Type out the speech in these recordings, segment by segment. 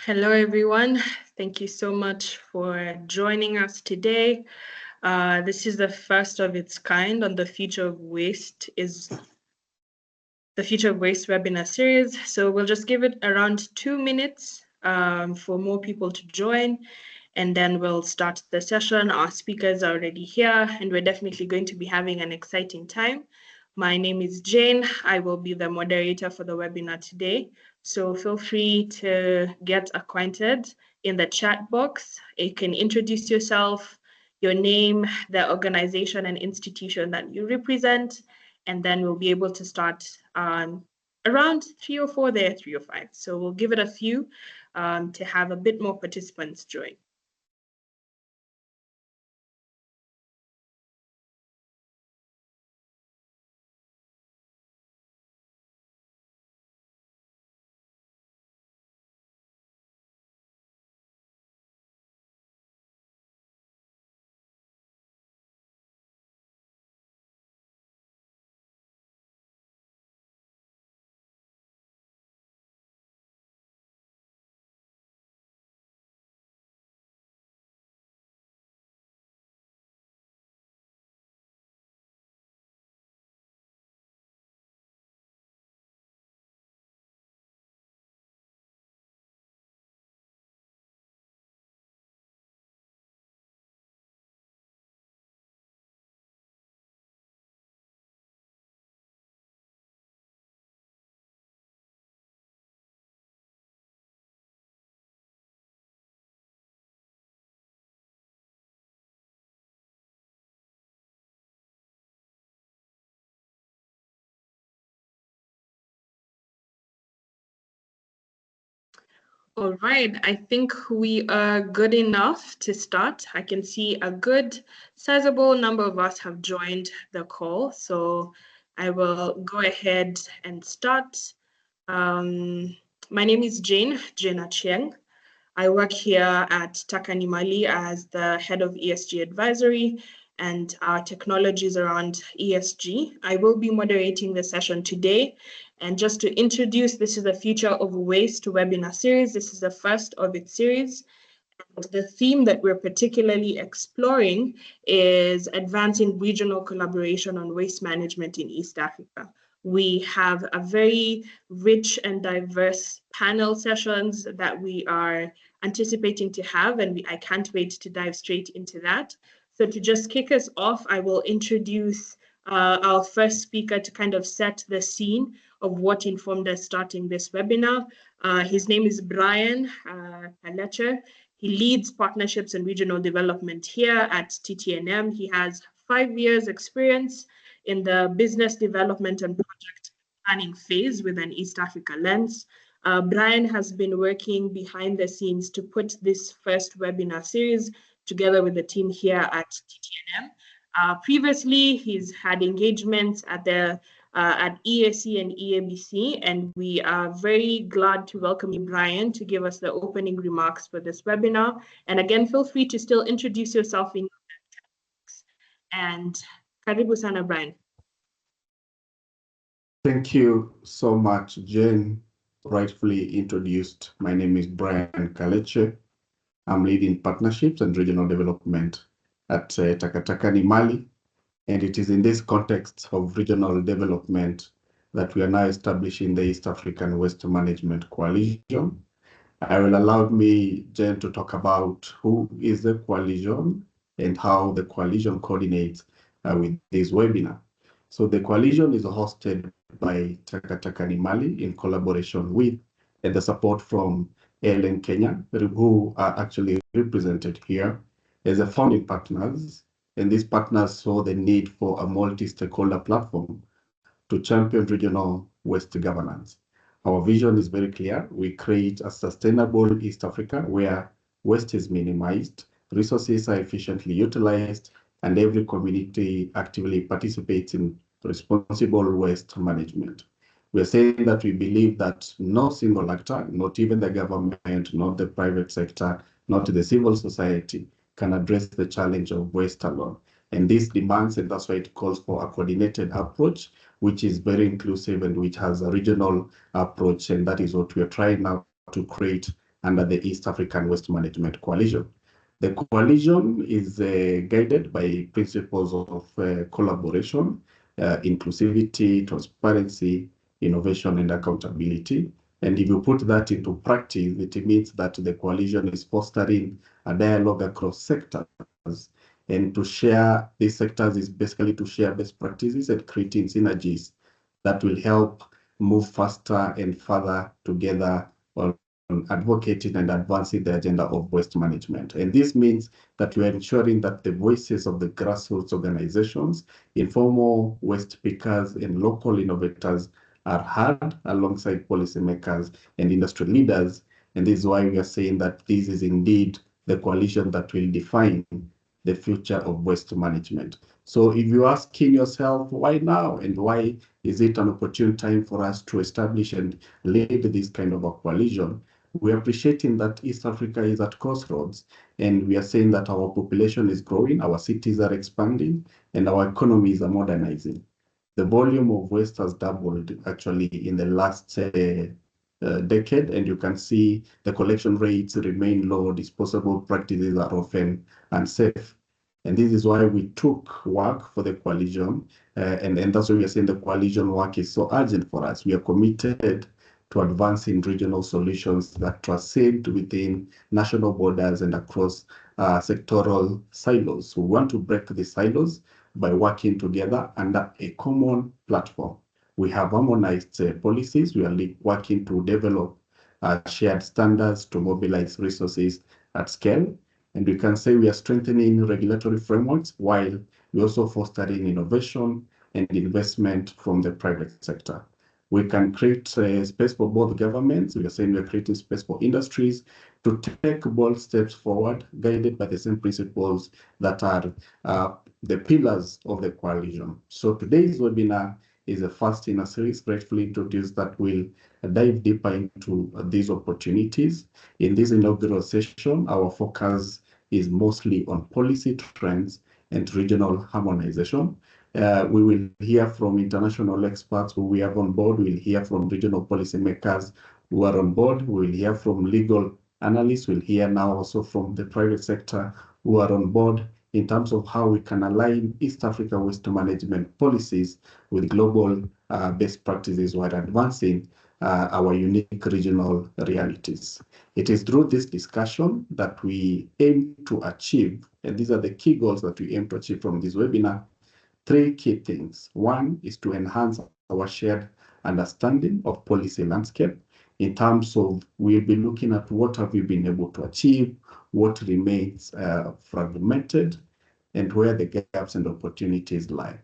Hello, everyone. Thank you so much for joining us today. This is the first of its kind on the Future of Waste webinar series. So we'll just give it around 2 minutes for more people to join, and then we'll start the session. Our speakers are already here, and we're definitely going to be having an exciting time. My name is Jane. I will be the moderator for the webinar today. So feel free to get acquainted in the chat box. You can introduce yourself, your name, the organization and institution that you represent, and then we'll be able to start around 3 or 4 there, 3 or 5. So we'll give it a few to have a bit more participants join. All right, I think we are good enough to start. I can see a good sizable number of us have joined the call, so I will go ahead and start. My name is Jane Achieng. I work here at TakaTaka Ni Mali as the head of ESG advisory and our technologies around ESG. I will be moderating the session today. And just to introduce, this is the Future of Waste webinar series. This is the first of its series. And the theme that we're particularly exploring is advancing regional collaboration on waste management in East Africa. We have a very rich and diverse panel sessions that we are anticipating to have, and I can't wait to dive straight into that. So to just kick us off, I will introduce our first speaker to kind of set the scene of what informed us starting this webinar. His name is Brian Kaleche. He leads partnerships and regional development here at TTNM. He has 5 years experience in the business development and project planning phase with an East Africa lens. Brian has been working behind the scenes to put this first webinar series together with the team here at TTNM. Previously, he's had engagements at EAC and EABC, and we are very glad to welcome you, Brian, to give us the opening remarks for this webinar. And again, feel free to still introduce yourself in your talks. And karibu sana, Brian. Thank you so much, Jen. Rightfully introduced. My name is Brian Kaleche. I'm leading partnerships and regional development at TakaTaka Ni Mali. And it is in this context of regional development that we are now establishing the East African Waste Management Coalition. I will allow me, Jen, to talk about who is the coalition and how the coalition coordinates with this webinar. So the coalition is hosted by TakaTaka Ni Mali in collaboration with and the support from ALN Kenya, who are actually represented here as a founding partners. And these partners saw the need for a multi-stakeholder platform to champion regional waste governance. Our vision is very clear. We create a sustainable East Africa where waste is minimized, resources are efficiently utilized, and every community actively participates in responsible waste management. We're saying that we believe that no single actor, not even the government, not the private sector, not the civil society, can address the challenge of waste alone. And this demands, and that's why it calls for a coordinated approach, which is very inclusive and which has a regional approach. And that is what we are trying now to create under the East African Waste Management Coalition. The coalition is guided by principles of collaboration, inclusivity, transparency, innovation, and accountability. And if you put that into practice, it means that the coalition is fostering a dialogue across sectors. And to share these sectors is basically to share best practices and creating synergies that will help move faster and further together on advocating and advancing the agenda of waste management. And this means that we are ensuring that the voices of the grassroots organizations, informal waste pickers, and local innovators are heard alongside policymakers and industry leaders. And this is why we are saying that this is indeed the coalition that will define the future of waste management. So if you're asking yourself, why now? And why is it an opportune time for us to establish and lead this kind of a coalition? We're appreciating that East Africa is at crossroads, and we are saying that our population is growing, our cities are expanding, and our economies are modernizing. The volume of waste has doubled actually in the last decade, and you can see the collection rates remain low, disposable practices are often unsafe. And this is why we took work for the coalition, and that's why we are saying the coalition work is so urgent for us. We are committed to advancing regional solutions that transcend within national borders and across sectoral silos. We want to break the silos by working together under a common platform. We have harmonized policies. We are working to develop shared standards to mobilize resources at scale. And we can say we are strengthening regulatory frameworks while we also fostering innovation and investment from the private sector. We can create space for both governments. We are saying we are creating space for industries to take bold steps forward, guided by the same principles that are the pillars of the coalition. So today's webinar is the first in a series gratefully introduced that will dive deeper into these opportunities. In this inaugural session, our focus is mostly on policy trends and regional harmonization. We will hear from international experts who we have on board. We'll hear from regional policymakers who are on board. We'll hear from legal analysts. We'll hear now also from the private sector who are on board in terms of how we can align East Africa waste management policies with global best practices while advancing our unique regional realities. It is through this discussion that we aim to achieve, and these are the key goals that we aim to achieve from this webinar, three key things. One is to enhance our shared understanding of policy landscape in terms of we'll be looking at what have we been able to achieve, what remains fragmented, and where the gaps and opportunities lie.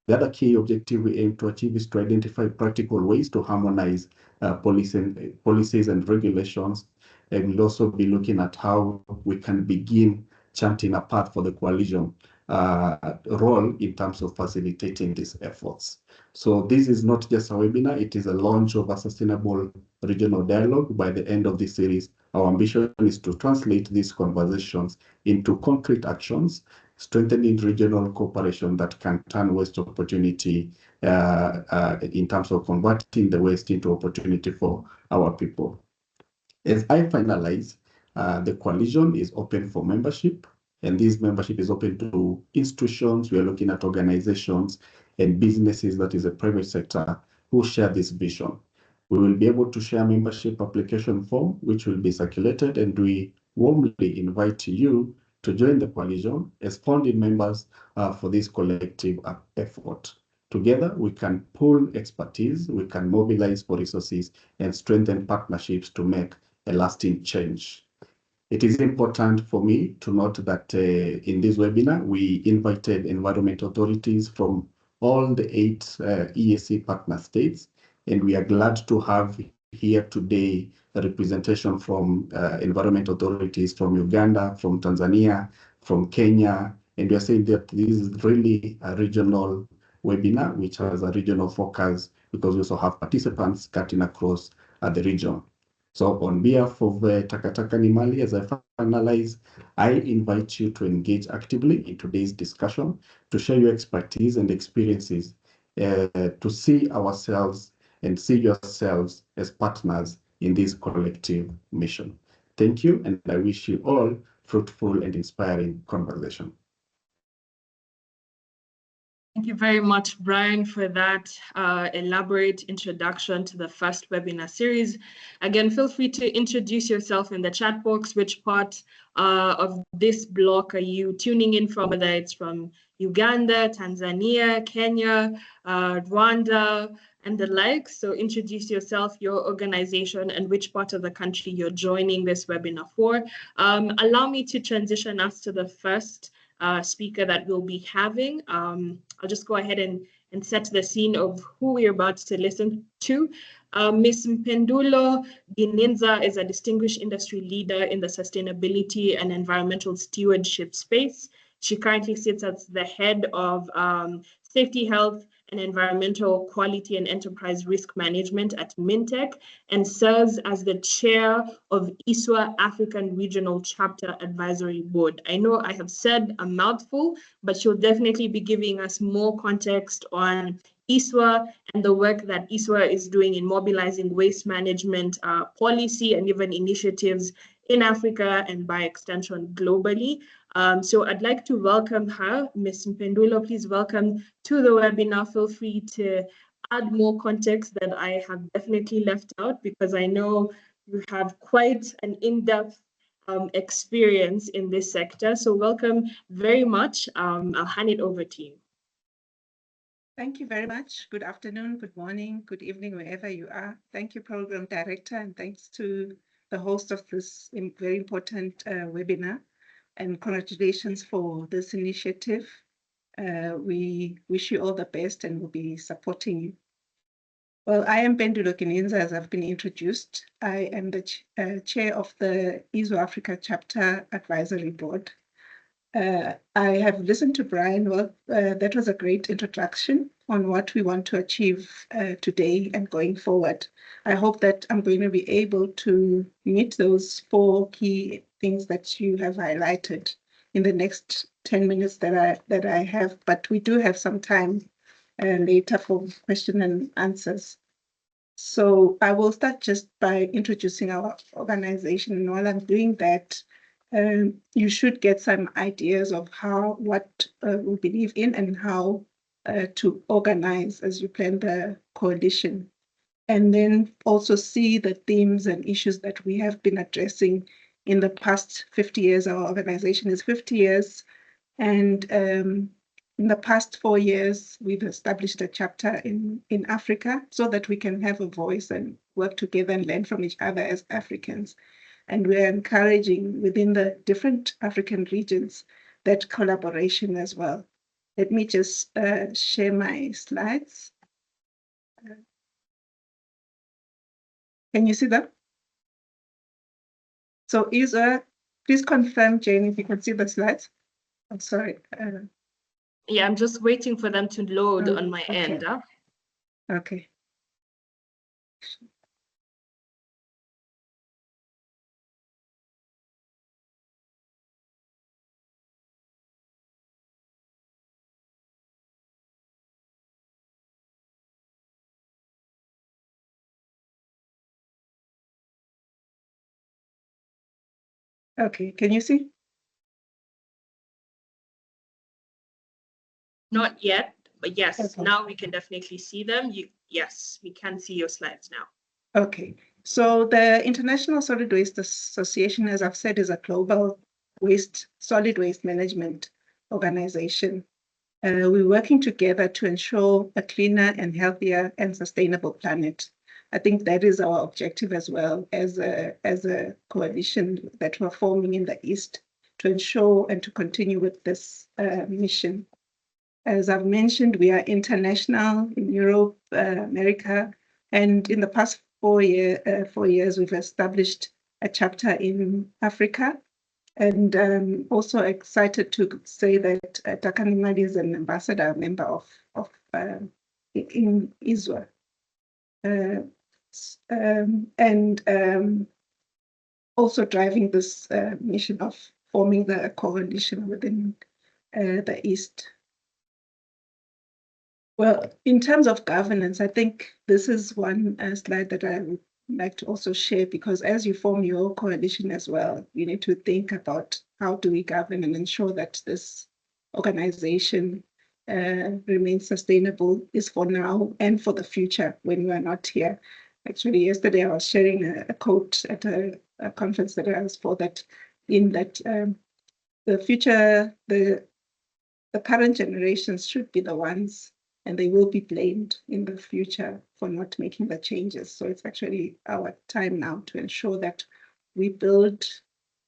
The other key objective we aim to achieve is to identify practical ways to harmonize policies and regulations. And we'll also be looking at how we can begin chanting a path for the coalition role in terms of facilitating these efforts. So this is not just a webinar, it is a launch of a sustainable regional dialogue. By the end of this series, our ambition is to translate these conversations into concrete actions, strengthening regional cooperation that can turn waste opportunity in terms of converting the waste into opportunity for our people. As I finalize, the coalition is open for membership, and this membership is open to institutions. We are looking at organizations and businesses, that is the private sector, who share this vision. We will be able to share membership application form, which will be circulated, and we warmly invite you to join the coalition as founding members for this collective effort. Together, we can pool expertise, we can mobilize for resources, and strengthen partnerships to make a lasting change. It is important for me to note that in this webinar, we invited environment authorities from all the 8 EAC partner states, and we are glad to have here today a representation from environment authorities from Uganda, from Tanzania, from Kenya, and we are saying that this is really a regional webinar, which has a regional focus because we also have participants cutting across the region. So on behalf of TakaTaka Ni Mali, as I finalize, I invite you to engage actively in today's discussion, to share your expertise and experiences, to see ourselves and see yourselves as partners in this collective mission. Thank you, and I wish you all fruitful and inspiring conversation. Thank you very much, Brian, for that elaborate introduction to the first webinar series. Again, feel free to introduce yourself in the chat box. Which part of this block are you tuning in from, whether it's from Uganda, Tanzania, Kenya, Rwanda, and the like. So introduce yourself, your organization, and which part of the country you're joining this webinar for. Allow me to transition us to the first speaker that we'll be having. I'll just go ahead and set the scene of who we're about to listen to. Ms. Mpendulo Gininza is a distinguished industry leader in the sustainability and environmental stewardship space. She currently sits as the head of safety, health, and environmental quality and enterprise risk management at Mintech, and serves as the chair of ISWA African Regional Chapter Advisory Board. I know I have said a mouthful, but she'll definitely be giving us more context on ISWA and the work that ISWA is doing in mobilizing waste management policy and even initiatives in Africa and by extension globally. So I'd like to welcome her. Ms. Mpendulo, please welcome to the webinar. Feel free to add more context that I have definitely left out, because I know you have quite an in-depth experience in this sector. So welcome very much. I'll hand it over to you. Thank you very much. Good afternoon, good morning, good evening, wherever you are. Thank you, Program Director, and thanks to the host of this very important webinar. And congratulations for this initiative. We wish you all the best and we'll be supporting you. Well, I am Mpendulo Gininza, as I've been introduced. I am the chair of the ISWA Africa Chapter Advisory Board. I have listened to Brian. Well, that was a great introduction on what we want to achieve today and going forward. I hope that I'm going to be able to meet those 4 key things that you have highlighted in the next 10 minutes that I have, but we do have some time later for question and answers. So I will start just by introducing our organization, and while I'm doing that, you should get some ideas of what we believe in and how to organize as you plan the coalition. And then also see the themes and issues that we have been addressing in the past 50 years. Our organization is 50 years. And in the past 4 years, we've established a chapter in Africa so that we can have a voice and work together and learn from each other as Africans. And we're encouraging within the different African regions that collaboration as well. Let me just share my slides. Can you see them? So please confirm, Jane, if you can see the slides. I'm sorry. Yeah, I'm just waiting for them to load on my end. Okay. Okay, can you see? Not yet, but yes, Okay. now we can definitely see them. Yes, we can see your slides now. Okay, so the International Solid Waste Association, as I've said, is a global solid waste management organization. We're working together to ensure a cleaner and healthier and sustainable planet. I think that is our objective as well as a coalition that we're forming in the East to ensure and to continue with this mission. As I've mentioned, we are international in Europe, America, and in the past 4 years, we've established a chapter in Africa. And also excited to say that TakaTaka Ni Mali is an ambassador member of in ISWA. Also driving this mission of forming the coalition within the East. Well, in terms of governance, I think this is one slide that I would like to also share, because as you form your coalition as well, you need to think about how do we govern and ensure that this organization remains sustainable, is for now and for the future when we are not here. Actually, yesterday I was sharing a quote at a conference that I was for, that in that the future, the current generations should be the ones, and they will be blamed in the future for not making the changes. So it's actually our time now to ensure that we build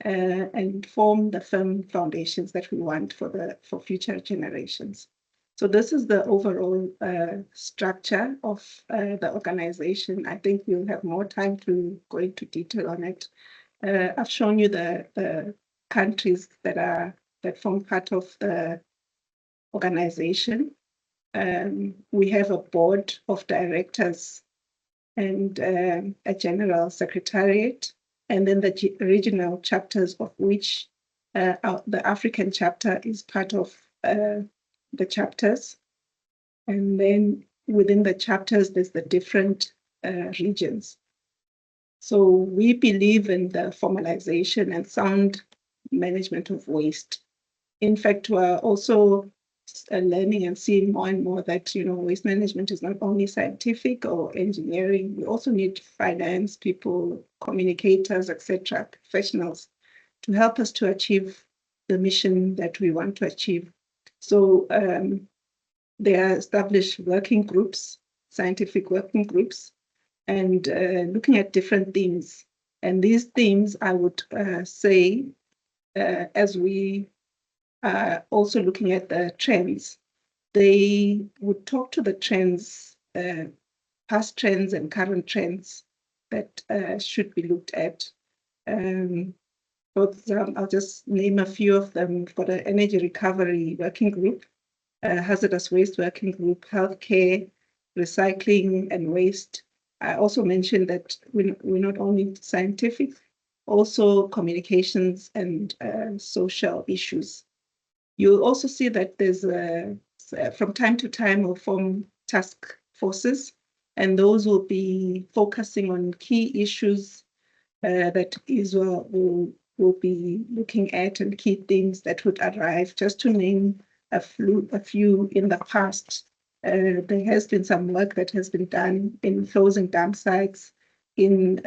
and form the firm foundations that we want for future generations. So this is the overall structure of the organization. I think we'll have more time to go into detail on it. I've shown you the countries that form part of the organization. We have a board of directors and a general secretariat, and then the regional chapters, of which the African chapter is part of the chapters. And then within the chapters, there's the different regions. So we believe in the formalization and sound management of waste. In fact, we're also learning and seeing more and more that, waste management is not only scientific or engineering. We also need finance people, communicators, etc., professionals to help us to achieve the mission that we want to achieve. So there are established working groups, scientific working groups, and looking at different themes. And these themes, I would say, as we also looking at the trends, they would talk to the trends, past trends and current trends that should be looked at. For example, I'll just name a few of them. We've got an energy recovery working group, hazardous waste working group, healthcare, recycling and waste. I also mentioned that we're not only scientific, also communications and social issues. You'll also see that there's from time to time we'll form task forces, and those will be focusing on key issues that Israel will be looking at, and key things that would arrive. Just to name a few in the past, there has been some work that has been done in closing dam sites, in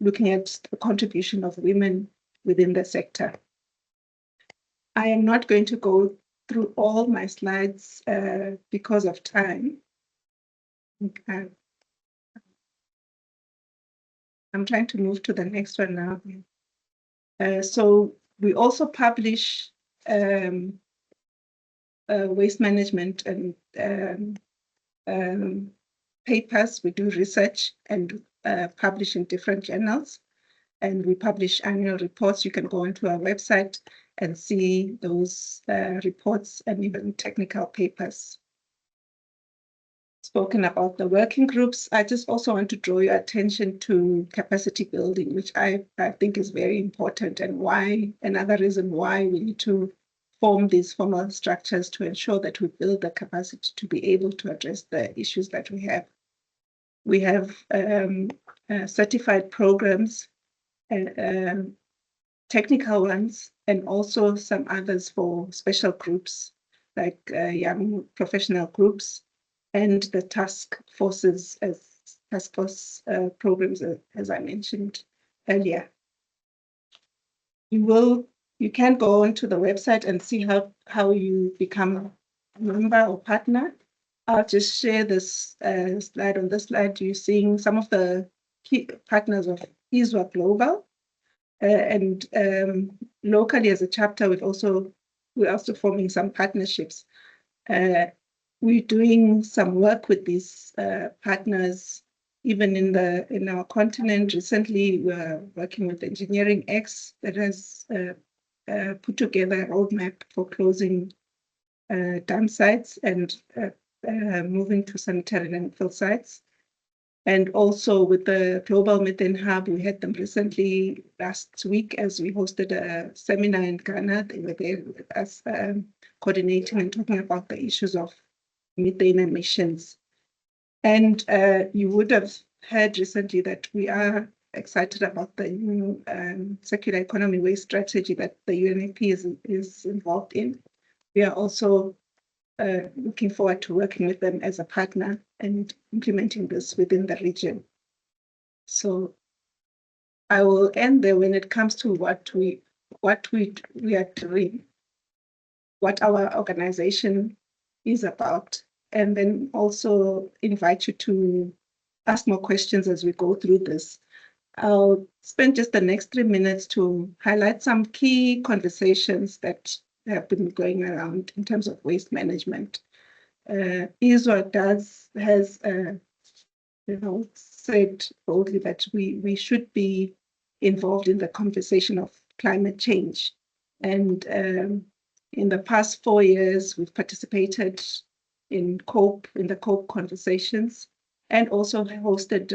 looking at the contribution of women within the sector. I am not going to go through all my slides because of time. I'm trying to move to the next one now. So we also publish waste management and papers. We do research and publish in different journals, and we publish annual reports. You can go onto our website and see those reports and even technical papers. Spoken about the working groups, I just also want to draw your attention to capacity building, which I think is very important, and why, another reason why we need to form these formal structures to ensure that we build the capacity to be able to address the issues that we have. We have certified programs, technical ones, and also some others for special groups like young professional groups, and the task forces as task force programs, as I mentioned earlier. You can go onto the website and see how you become a member or partner. I'll just share this slide. On this slide, you're seeing some of the key partners of ISWA Global. And locally as a chapter, we're also forming some partnerships. We're doing some work with these partners, even in our continent. Recently, we're working with Engineering X that has put together a roadmap for closing dam sites and moving to sanitary landfill sites. And also with the Global Methane Hub, we had them recently last week as we hosted a seminar in Ghana. They were there with us coordinating and talking about the issues of methane emissions. And you would have heard recently that we are excited about the new circular economy waste strategy that the UNEP is involved in. We are also looking forward to working with them as a partner and implementing this within the region. So I will end there when it comes to what we are doing, what our organization is about, and then also invite you to ask more questions as we go through this. I'll spend just the next 3 minutes to highlight some key conversations that have been going around in terms of waste management. ISWA has said boldly that we should be involved in the conversation of climate change. And in the past 4 years, we've participated in the COPE conversations, and also hosted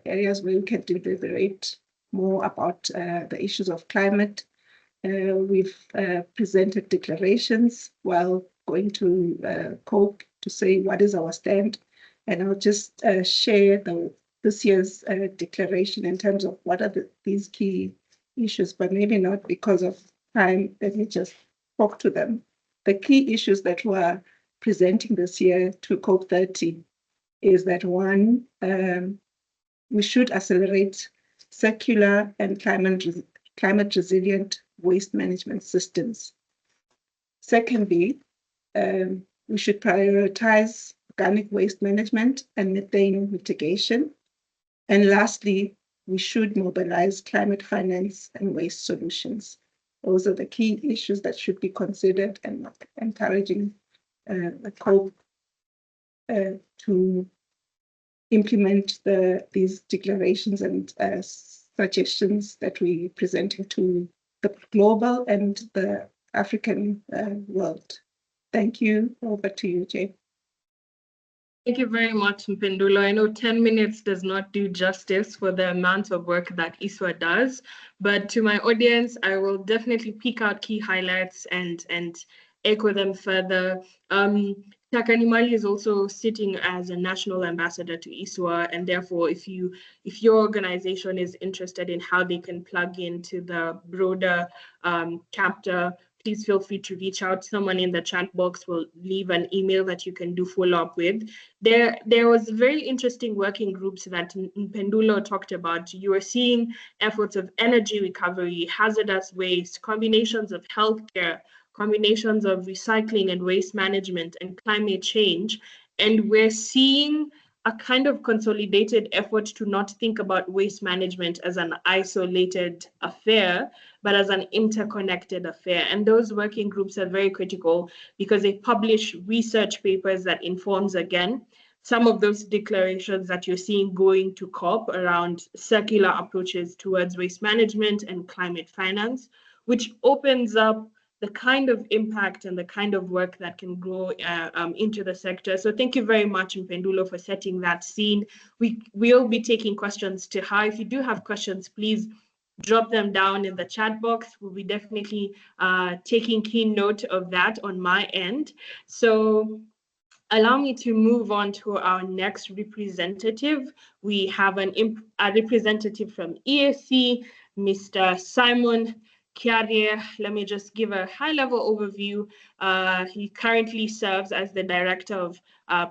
areas where we can deliberate more about the issues of climate. We've presented declarations while going to COPE to say what is our stand. And I'll just share this year's declaration in terms of what are these key issues, but maybe not because of time. Let me just talk to them. The key issues that we're presenting this year to COPE 30 is that one, we should accelerate circular and climate resilient waste management systems. Secondly, we should prioritize organic waste management and methane mitigation. And lastly, we should mobilize climate finance and waste solutions. Those are the key issues that should be considered, and encouraging the COPE to implement these declarations and suggestions that we presenting to the global and the African world. Thank you. Over to you, Jane. Thank you very much, Mpendula. I know 10 minutes does not do justice for the amount of work that ISWA does, but to my audience, I will definitely pick out key highlights and echo them further. TakaTaka Ni Mali is also sitting as a national ambassador to ISWA, and therefore, if your organization is interested in how they can plug into the broader chapter, please feel free to reach out. Someone in the chat box will leave an email that you can do follow up with. There was very interesting working groups that Mpendula talked about. You are seeing efforts of energy recovery, hazardous waste, combinations of healthcare, combinations of recycling and waste management, and climate change. And we're seeing a kind of consolidated effort to not think about waste management as an isolated affair, but as an interconnected affair. And those working groups are very critical because they publish research papers that informs, again, some of those declarations that you're seeing going to COP around circular approaches towards waste management and climate finance, which opens up the kind of impact and the kind of work that can grow into the sector. So thank you very much, Mpendula, for setting that scene. We'll be taking questions to her. If you do have questions, please drop them down in the chat box. We'll be definitely taking keen note of that on my end. So allow me to move on to our next representative. We have a representative from EAC, Mr. Simon Kiarie. Let me just give a high-level overview. He currently serves as the Director of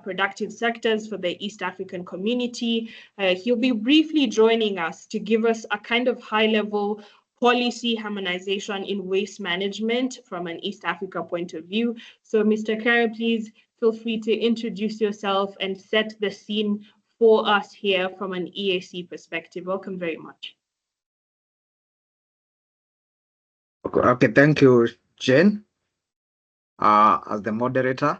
Productive Sectors for the East African Community. He'll be briefly joining us to give us a kind of high-level policy harmonization in waste management from an East Africa point of view. So Mr. Kiarie, please feel free to introduce yourself and set the scene for us here from an EAC perspective. Welcome very much. Okay, thank you, Jane. As the moderator,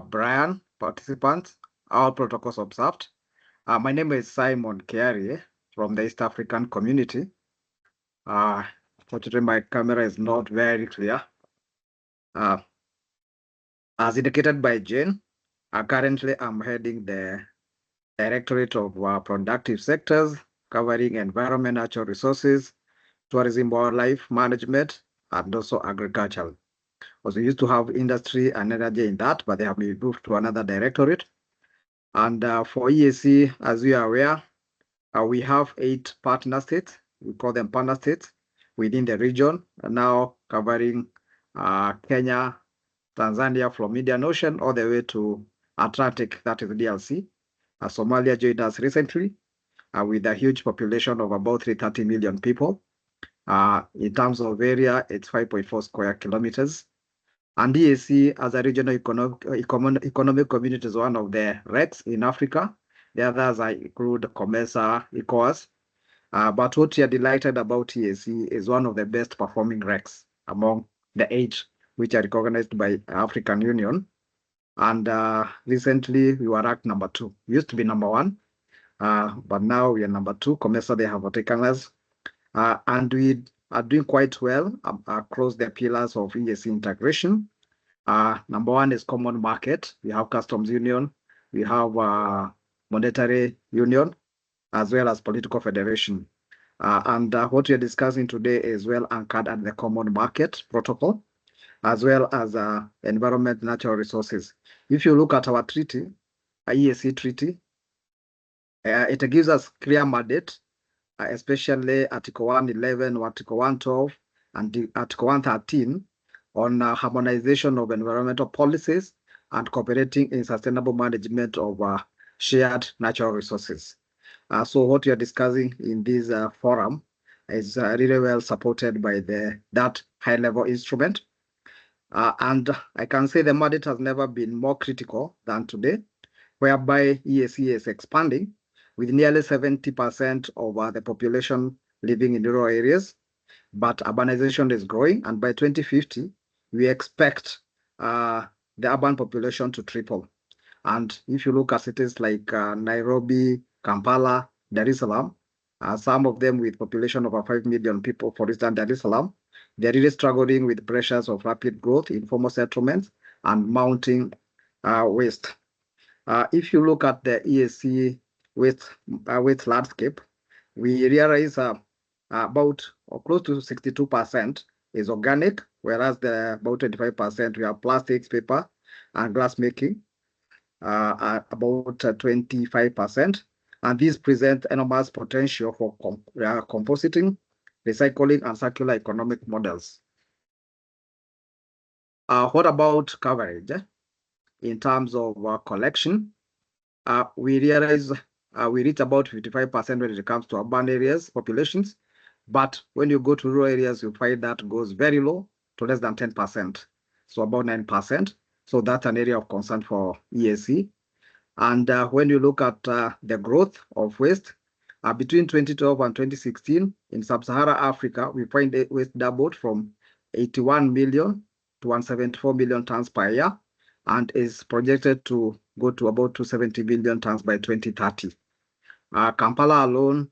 Brian, participants, all protocols observed. My name is Simon Kiarie from the East African Community. Fortunately, my camera is not very clear. As indicated by Jane, currently I'm heading the Directorate of Productive Sectors, covering environment, natural resources, tourism, wildlife management, and also agriculture. Also, we used to have industry and energy in that, but they have been moved to another directorate. And for EAC, as you are aware, we have 8 partner states. We call them partner states within the region, now covering Kenya, Tanzania from Indian Ocean all the way to Atlantic, that is DRC. Somalia joined us recently with a huge population of about 330 million people. In terms of area, it's 5.4 square kilometers. And EAC as a regional economic community is one of the RECs in Africa. The others include COMESA, ECOWAS. But what we are delighted about EAC is one of the best performing RECs among the 8 which are recognized by African Union. And recently we were ranked number 2. We used to be number 1, but now we are number 2. COMESA, they have taken us. And we are doing quite well across the pillars of EAC integration. Number 1 is common market. We have customs union, we have monetary union, as well as political federation. And what we are discussing today is well anchored at the common market protocol, as well as environment, natural resources. If you look at our treaty, EAC treaty, it gives us clear mandate, especially Article 111, Article 112, and Article 113 on harmonization of environmental policies and cooperating in sustainable management of shared natural resources. So what we are discussing in this forum is really well supported by that high-level instrument. And I can say the mandate has never been more critical than today, whereby EAC is expanding with nearly 70% of the population living in rural areas, but urbanization is growing, and by 2050, we expect the urban population to triple. And if you look at cities like Nairobi, Kampala, Dar es Salaam, some of them with population of over 5 million people, for instance, Dar es Salaam, they're really struggling with pressures of rapid growth, informal settlements, and mounting waste. If you look at the EAC waste landscape, we realize about or close to 62% is organic, whereas about 25% we have plastics, paper, and glass making, about 25%. And these present enormous potential for compositing, recycling, and circular economic models. What about coverage? In terms of collection, we realize we reach about 55% when it comes to urban areas, populations. But when you go to rural areas, you find that goes very low to less than 10%, so about 9%. So that's an area of concern for EAC. And when you look at the growth of waste, between 2012 and 2016, in sub-Saharan Africa, we find waste doubled from 81 million to 174 million tons per year, and is projected to go to about 270 billion tons by 2030. Kampala alone,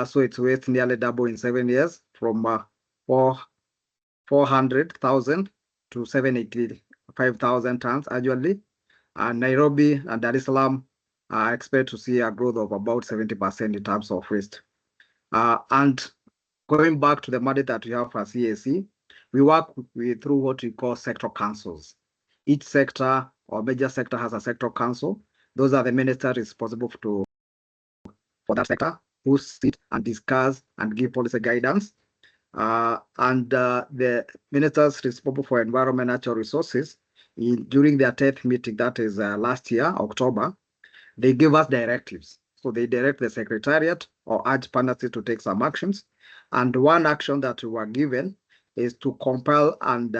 so its waste nearly double in 7 years, from 400,000 to 785,000 tons annually. Nairobi and Dar es Salaam are expected to see a growth of about 70% in terms of waste. And going back to the mandate that we have as EAC, we work through what we call sector councils. Each sector or major sector has a sector council. Those are the ministers responsible for that sector, who sit and discuss and give policy guidance. The ministers responsible for environment, natural resources, during their 10th meeting, that is last year, October, they give us directives. So they direct the secretariat or urge partner states to take some actions. And one action that we were given is to compile and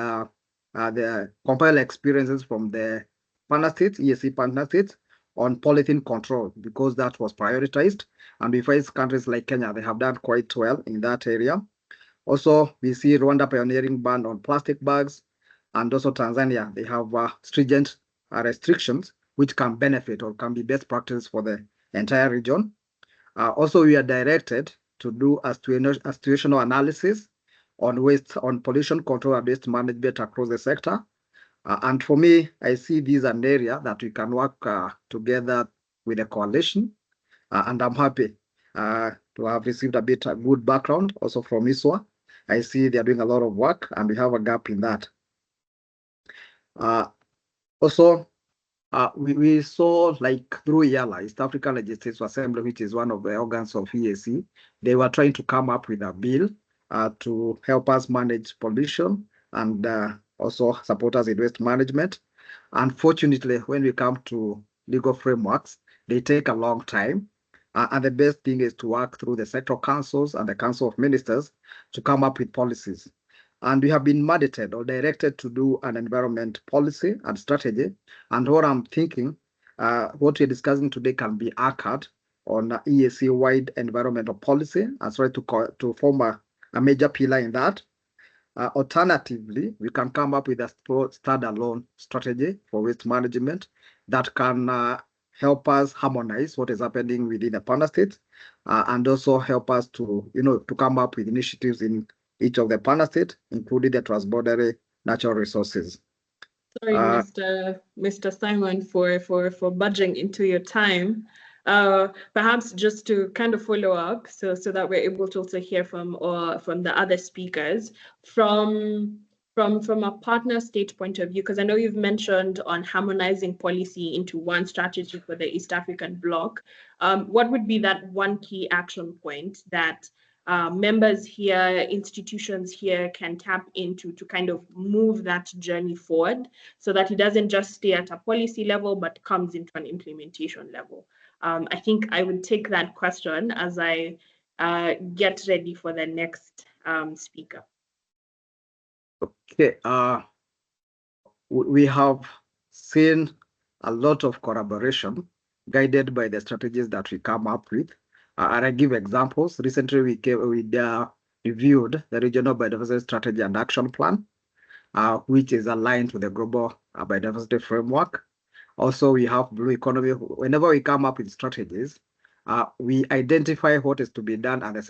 compile experiences from the partner states, EAC partner states, on polythene control, because that was prioritized. And we find countries like Kenya, they have done quite well in that area. Also, we see Rwanda pioneering ban on plastic bags, and also Tanzania, they have stringent restrictions which can benefit or can be best practices for the entire region. Also, we are directed to do a situational analysis on waste, on pollution control and waste management across the sector. And for me, I see this an area that we can work together with the coalition. And I'm happy to have received a bit of good background also from ISWA. I see they're doing a lot of work and we have a gap in that. Also, we saw like through YALA, East African Legislative Assembly, which is one of the organs of EAC, they were trying to come up with a bill to help us manage pollution and also support us in waste management. Unfortunately, when we come to legal frameworks, they take a long time. And the best thing is to work through the sectoral councils and the Council of Ministers to come up with policies. And we have been mandated or directed to do an environment policy and strategy. And what I'm thinking, what we're discussing today can be anchored on EAC-wide environmental policy and try to form a major pillar in that. Alternatively, we can come up with a standalone strategy for waste management that can help us harmonize what is happening within the partner states and also help us to, to come up with initiatives in each of the partner states, including the transboundary natural resources. Sorry, Mr. Simon, for budging into your time. Perhaps just to kind of follow up, so that we're able to also hear from the other speakers from a partner state point of view, because I know you've mentioned on harmonizing policy into one strategy for the East African bloc. What would be that one key action point that members here, institutions here can tap into to kind of move that journey forward so that it doesn't just stay at a policy level, but comes into an implementation level? I think I would take that question as I get ready for the next speaker. Okay, we have seen a lot of collaboration guided by the strategies that we come up with. And I give examples. Recently, we reviewed the Regional Biodiversity Strategy and Action Plan, which is aligned to the Global Biodiversity Framework. Also, we have Blue Economy. Whenever we come up with strategies, we identify what is to be done at the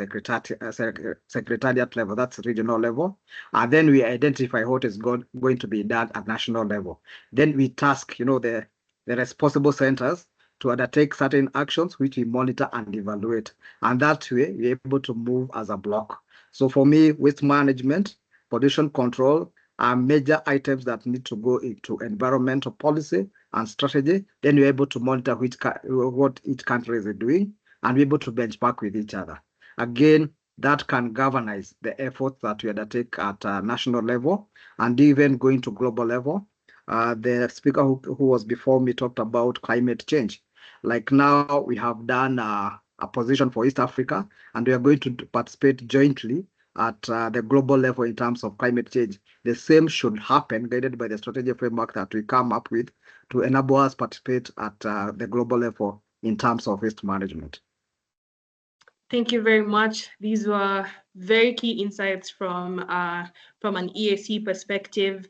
secretariat level, that's regional level. And then we identify what is going to be done at national level. Then we task, the responsible centers to undertake certain actions, which we monitor and evaluate. And that way, we're able to move as a block. So for me, waste management, pollution control are major items that need to go into environmental policy and strategy. Then you're able to monitor what each country is doing and be able to benchmark with each other. Again, that can galvanize the efforts that we undertake at national level and even going to global level. The speaker who was before me talked about climate change. Like now we have done a position for East Africa, and we are going to participate jointly at the global level in terms of climate change. The same should happen, guided by the strategy framework that we come up with to enable us participate at the global level in terms of waste management. Thank you very much. These were very key insights from an EAC perspective.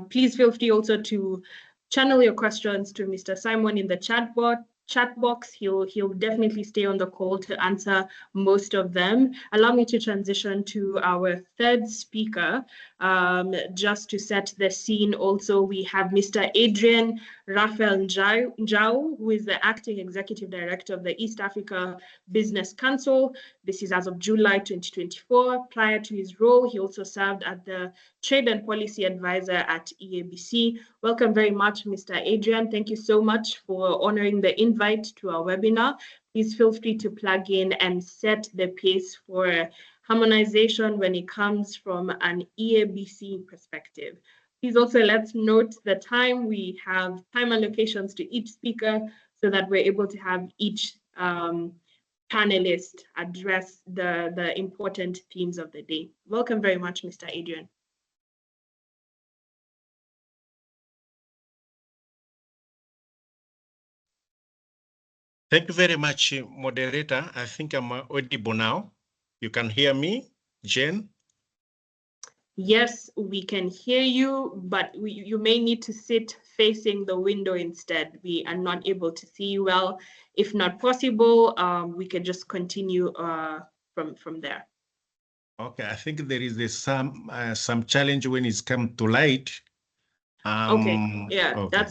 Please feel free also to channel your questions to Mr. Simon in the chat box. He'll definitely stay on the call to answer most of them. Allow me to transition to our third speaker. Just to set the scene also, we have Mr. Adrian Raphael Njau, who is the Acting Executive Director of the East Africa Business Council. This is as of July 2024. Prior to his role, he also served as the Trade and Policy Advisor at EABC. Welcome very much, Mr. Adrian. Thank you so much for honoring the invite to our webinar. Please feel free to plug in and set the pace for harmonization when it comes from an EABC perspective. Please also let's note the time. We have time allocations to each speaker so that we're able to have each panelist address the important themes of the day. Welcome very much, Mr. Adrian. Thank you very much, moderator. I think I'm audible now. You can hear me, Jen? Yes, we can hear you, but you may need to sit facing the window instead. We are not able to see you well. If not possible, we can just continue from there. Okay, I think there is some challenge when it's come to light. Okay, yeah, okay.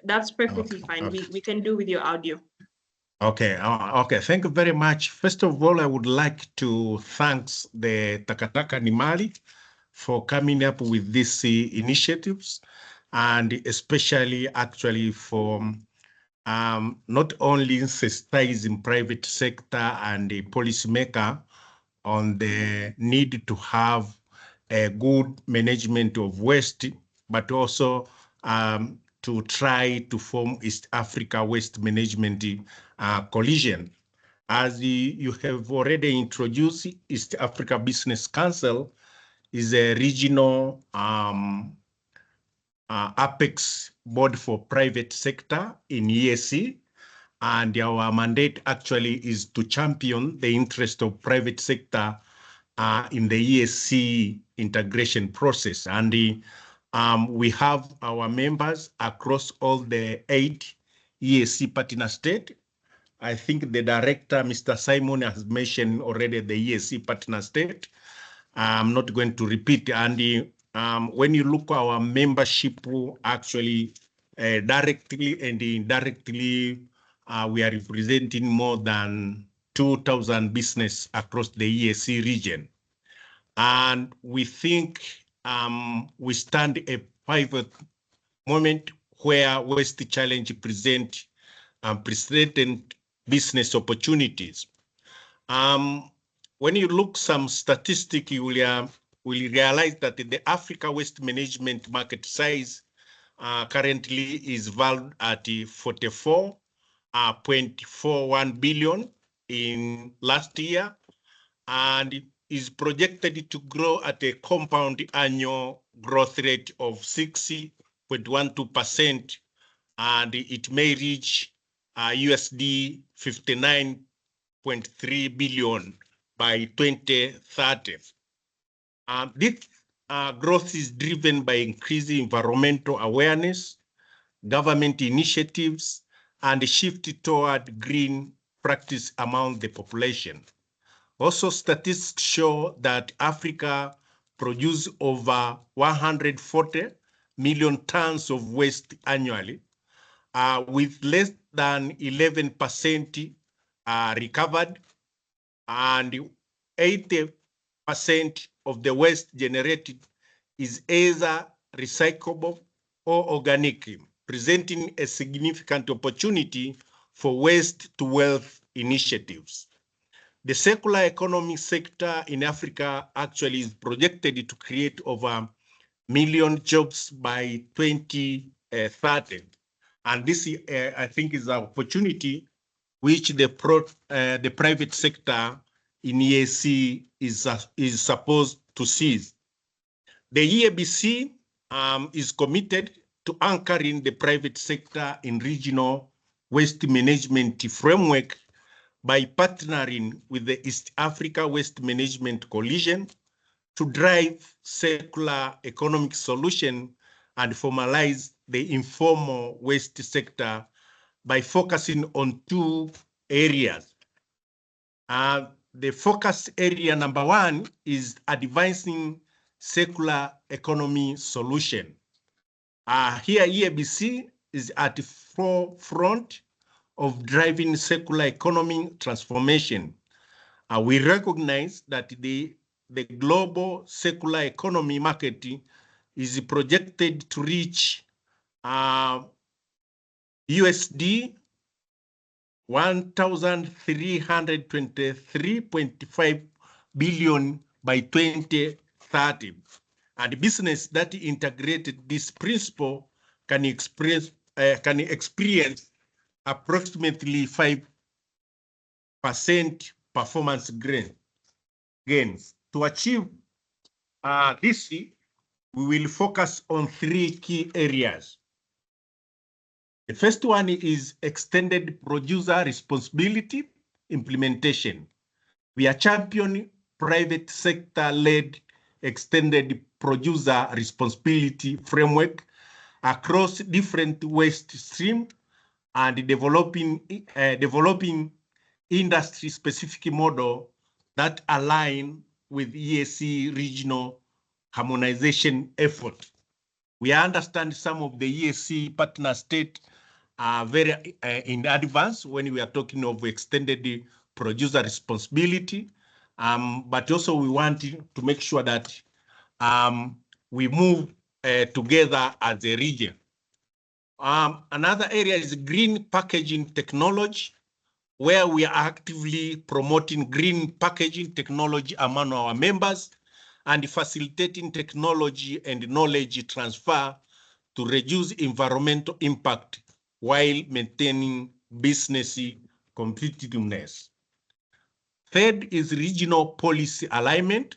That's perfectly fine. Okay. We can do with your audio. Okay, okay. Thank you very much. First of all, I would like to thank the TakaTaka Ni Mali for coming up with these initiatives. and especially actually for not only sensitizing private sector and the policymaker on the need to have a good management of waste, but also to try to form East Africa Waste Management Coalition. As you have already introduced, East Africa Business Council is a regional apex board for private sector in EAC, and our mandate actually is to champion the interest of private sector in the EAC integration process. And we have our members across all the 8 EAC partner states. I think the director, Mr. Simon, has mentioned already the EAC partner state. I'm not going to repeat. And when you look at our membership, actually directly and indirectly, we are representing more than 2,000 business across the EAC region. And we think we stand a pivot moment where West Challenge present unprecedented business opportunities. When you look some statistic, you will realize that the Africa waste management market size currently is valued at 44.41 billion in last year, and is projected to grow at a compound annual growth rate of 60.12%, and it may reach USD 59.3 billion by 2030. This growth is driven by increasing environmental awareness, government initiatives, and a shift toward green practice among the population. Also, statistics show that Africa produces over 140 million tons of waste annually, with less than 11% recovered, and 80% of the waste generated is either recyclable or organic, presenting a significant opportunity for waste to wealth initiatives. The circular economy sector in Africa actually is projected to create over 1 million jobs by 2030. And this, I think, is an opportunity which the private sector in EAC is supposed to seize. The EABC is committed to anchoring the private sector in regional waste management framework by partnering with the East Africa Waste Management Coalition to drive circular economic solution and formalize the informal waste sector by focusing on 2 areas. The focus area number 1 is advancing circular economy solution. Here, EABC is at the forefront of driving circular economy transformation. We recognize that the global circular economy market is projected to reach USD 1,323.5 billion by 2030. And business that integrated this principle can experience approximately 5% performance gains. To achieve this, we will focus on 3 key areas. The first one is extended producer responsibility implementation. We are championing private sector-led extended producer responsibility framework across different waste streams and developing industry-specific model that align with EAC regional harmonization effort. We understand some of the EAC partner states are very in advance when we are talking of extended producer responsibility, but also we want to make sure that we move together as a region. Another area is green packaging technology, where we are actively promoting green packaging technology among our members and facilitating technology and knowledge transfer to reduce environmental impact while maintaining business competitiveness. Third is regional policy alignment.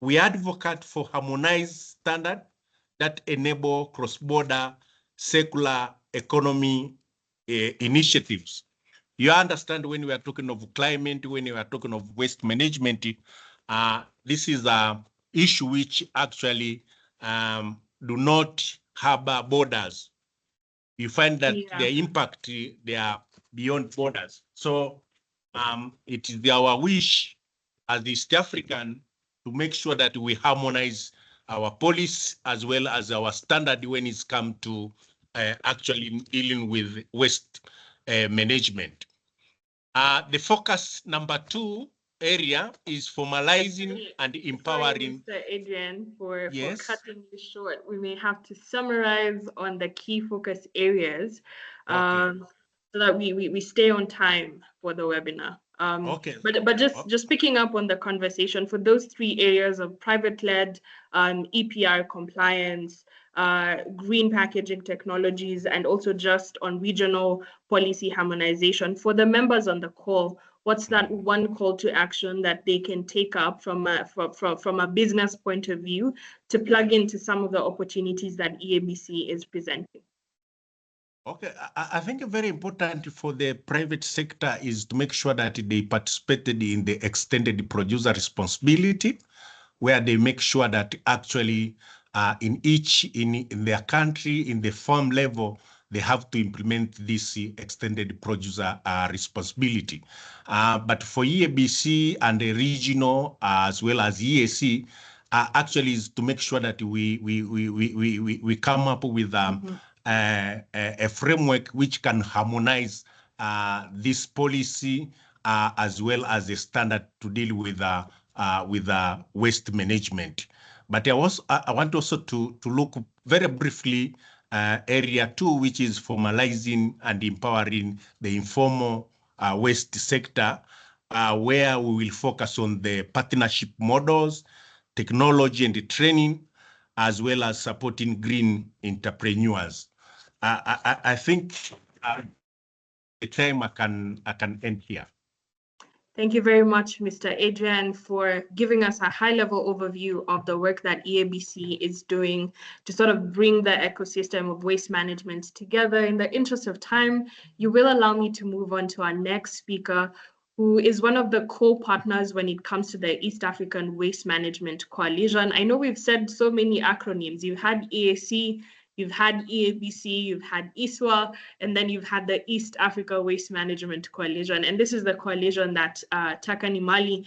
We advocate for harmonized standards that enable cross-border circular economy initiatives. You understand, when we are talking of climate, when we are talking of waste management, this is an issue which actually do not have borders. You find that the impact, they are beyond borders. So it is our wish as East African to make sure that we harmonize our policy as well as our standard when it's come to actually dealing with waste management. The focus number 2 area is formalizing and empowering. Sorry, Mr. Adrian, for Yes. cutting you short. We may have to summarize on the key focus areas Okay. so that we stay on time for the webinar. Okay. But just picking up on the conversation, for those 3 areas of private-led, EPR compliance, green packaging technologies, and also just on regional policy harmonization, for the members on the call, what's that one call to action that they can take up from a business point of view to plug into some of the opportunities that EABC is presenting? Okay, I think very important for the private sector is to make sure that they participated in the extended producer responsibility, where they make sure that actually in their country, in the farm level, they have to implement this extended producer responsibility. But for EABC and the regional as well as EAC, actually is to make sure that we come up with a framework which can harmonize this policy as well as a standard to deal with waste management. But I want also to look very briefly area 2, which is formalizing and empowering the informal waste sector, where we will focus on the partnership models, technology and the training, as well as supporting green entrepreneurs. I think the time I can end here. Thank you very much, Mr. Adrian, for giving us a high-level overview of the work that EABC is doing to sort of bring the ecosystem of waste management together. In the interest of time, you will allow me to move on to our next speaker, who is one of the co-partners when it comes to the East African Waste Management Coalition. I know we've said so many acronyms. You've had EAC, you've had EABC, you've had ISWA, and then you've had the East Africa Waste Management Coalition. And this is the coalition that TakaTaka Ni Mali,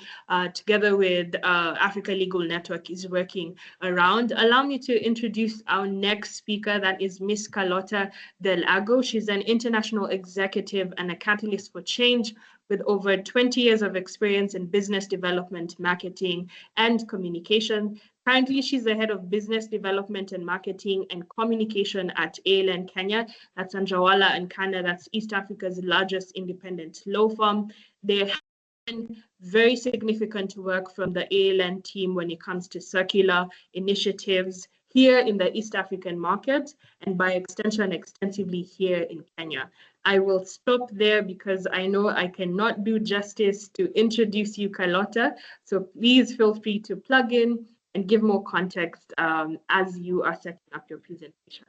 together with Africa Legal Network, is working around. Allow me to introduce our next speaker, that is Ms. Carlota Del Ago. She's an international executive and a catalyst for change with over 20 years of experience in business development, marketing, and communication. Currently, she's the head of business development and marketing and communication at ALN Kenya. That's Anjawala and Kanda. That's East Africa's largest independent law firm. They have done very significant work from the ALN team when it comes to circular initiatives here in the East African market, and by extension, extensively here in Kenya. I will stop there because I know I cannot do justice to introduce you, Carlota. So please feel free to plug in and give more context as you are setting up your presentation.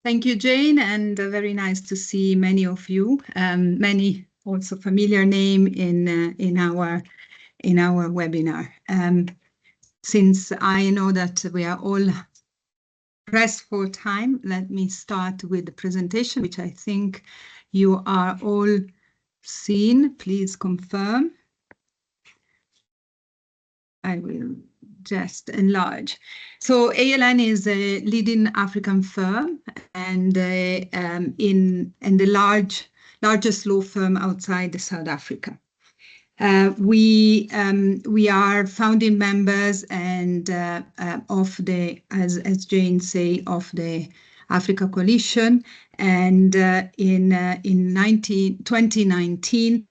Thank you, Jane, and very nice to see many of you. Many also familiar name in our webinar. Since I know that we are all pressed for time, let me start with the presentation, which I think you are all seen. Please confirm. I will just enlarge. So ALN is a leading African firm and the largest law firm outside South Africa. We are founding members and of the, as Jane say, of the Africa Coalition, and in 2019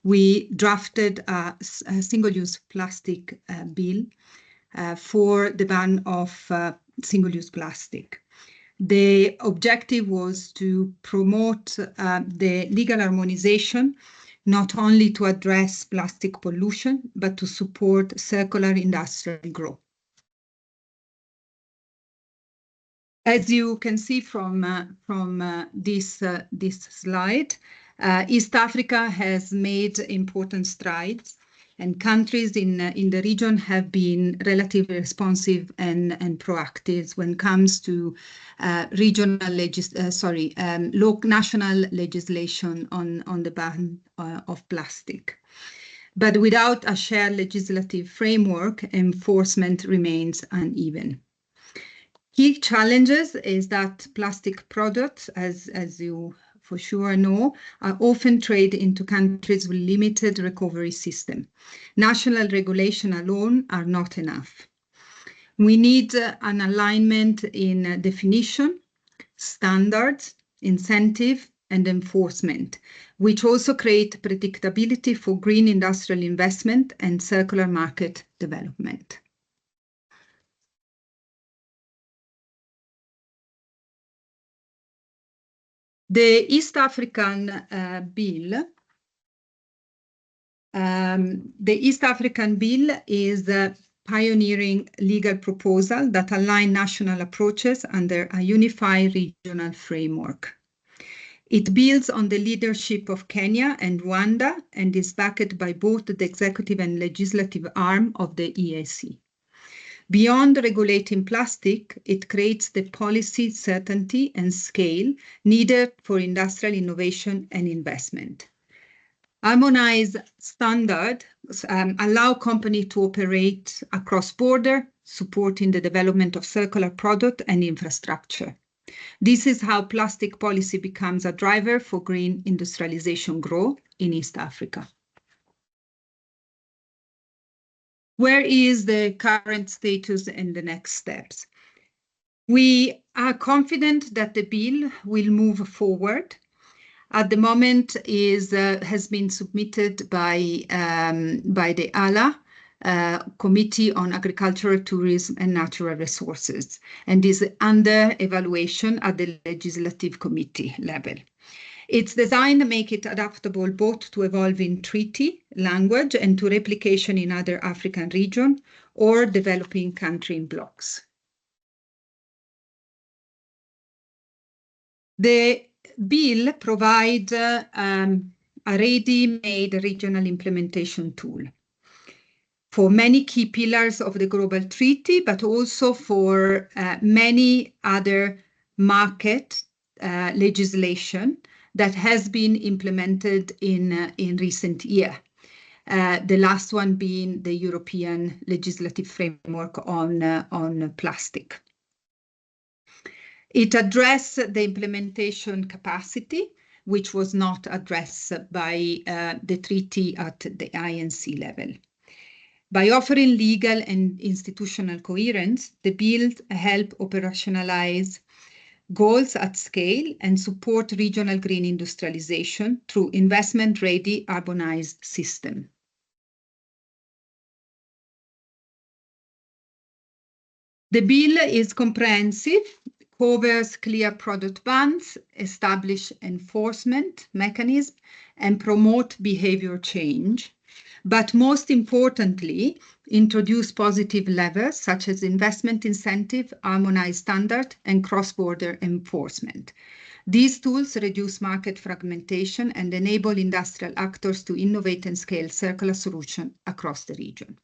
we drafted a single-use plastic bill for the ban of single-use plastic. The objective was to promote the legal harmonization, not only to address plastic pollution, but to support circular industrial growth. As you can see from this slide, East Africa has made important strides, and countries in the region have been relatively responsive and proactive when it comes to national legislation on the ban of plastic. But without a shared legislative framework, enforcement remains uneven. Key challenges is that plastic products, as you for sure know, are often traded into countries with limited recovery system. National regulation alone are not enough. We need an alignment in definition, standards, incentive, and enforcement, which also create predictability for green industrial investment and circular market development. The East African bill, is a pioneering legal proposal that aligns national approaches under a unified regional framework. It builds on the leadership of Kenya and Rwanda and is backed by both the executive and legislative arm of the EAC. Beyond regulating plastic, it creates the policy certainty and scale needed for industrial innovation and investment. Harmonized standards allow companies to operate across borders, supporting the development of circular product and infrastructure. This is how plastic policy becomes a driver for green industrialization growth in East Africa. Where is the current status and the next steps? We are confident that the bill will move forward. At the moment, has been submitted by the ALA, Committee on Agriculture, Tourism and Natural Resources, and is under evaluation at the Legislative Committee level. It's designed to make it adaptable both to evolving treaty language and to replication in other African regions or developing country blocks. The bill provides a ready-made regional implementation tool for many key pillars of the global treaty, but also for many other market legislation that has been implemented in recent years. The last one being the European legislative framework on plastic. It addressed the implementation capacity, which was not addressed by the treaty at the INC level. By offering legal and institutional coherence, the bill helps operationalize goals at scale and support regional green industrialization through investment-ready urbanized system. The bill is comprehensive, covers clear product bans, establish enforcement mechanisms, and promote behavior change. But most importantly, introduce positive levers such as investment incentive, harmonized standard, and cross-border enforcement. These tools reduce market fragmentation and enable industrial actors to innovate and scale circular solutions across the region.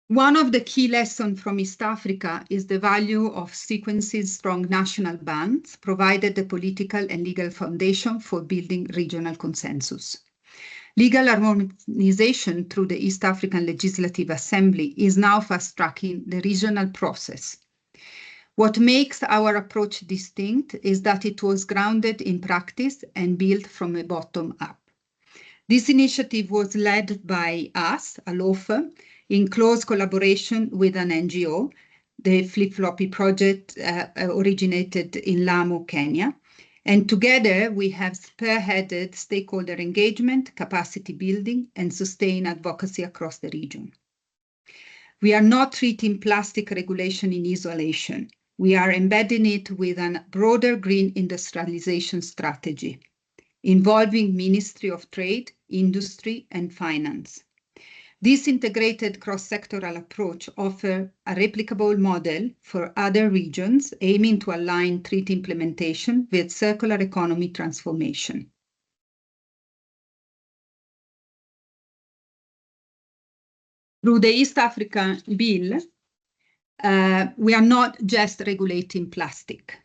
One of the key lessons from East Africa is the value of sequencing strong national bans, provided the political and legal foundation for building regional consensus. Legal harmonization through the East African Legislative Assembly is now fast-tracking the regional process. What makes our approach distinct is that it was grounded in practice and built from a bottom up. This initiative was led by us, a law firm, in close collaboration with an NGO. The Flip Floppy project originated in Lamu, Kenya. And together we have spearheaded stakeholder engagement, capacity building, and sustained advocacy across the region. We are not treating plastic regulation in isolation. We are embedding it with a broader green industrialization strategy, involving Ministry of Trade, Industry, and Finance. This integrated cross-sectoral approach offers a replicable model for other regions, aiming to align treaty implementation with circular economy transformation. Through the East Africa Bill, we are not just regulating plastic.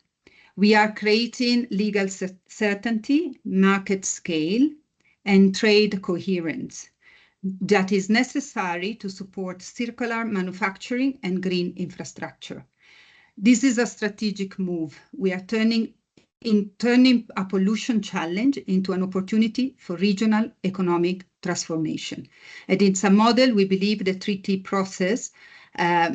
We are creating legal certainty, market scale, and trade coherence that is necessary to support circular manufacturing and green infrastructure. This is a strategic move. We are turning a pollution challenge into an opportunity for regional economic transformation. And it's a model we believe the treaty process,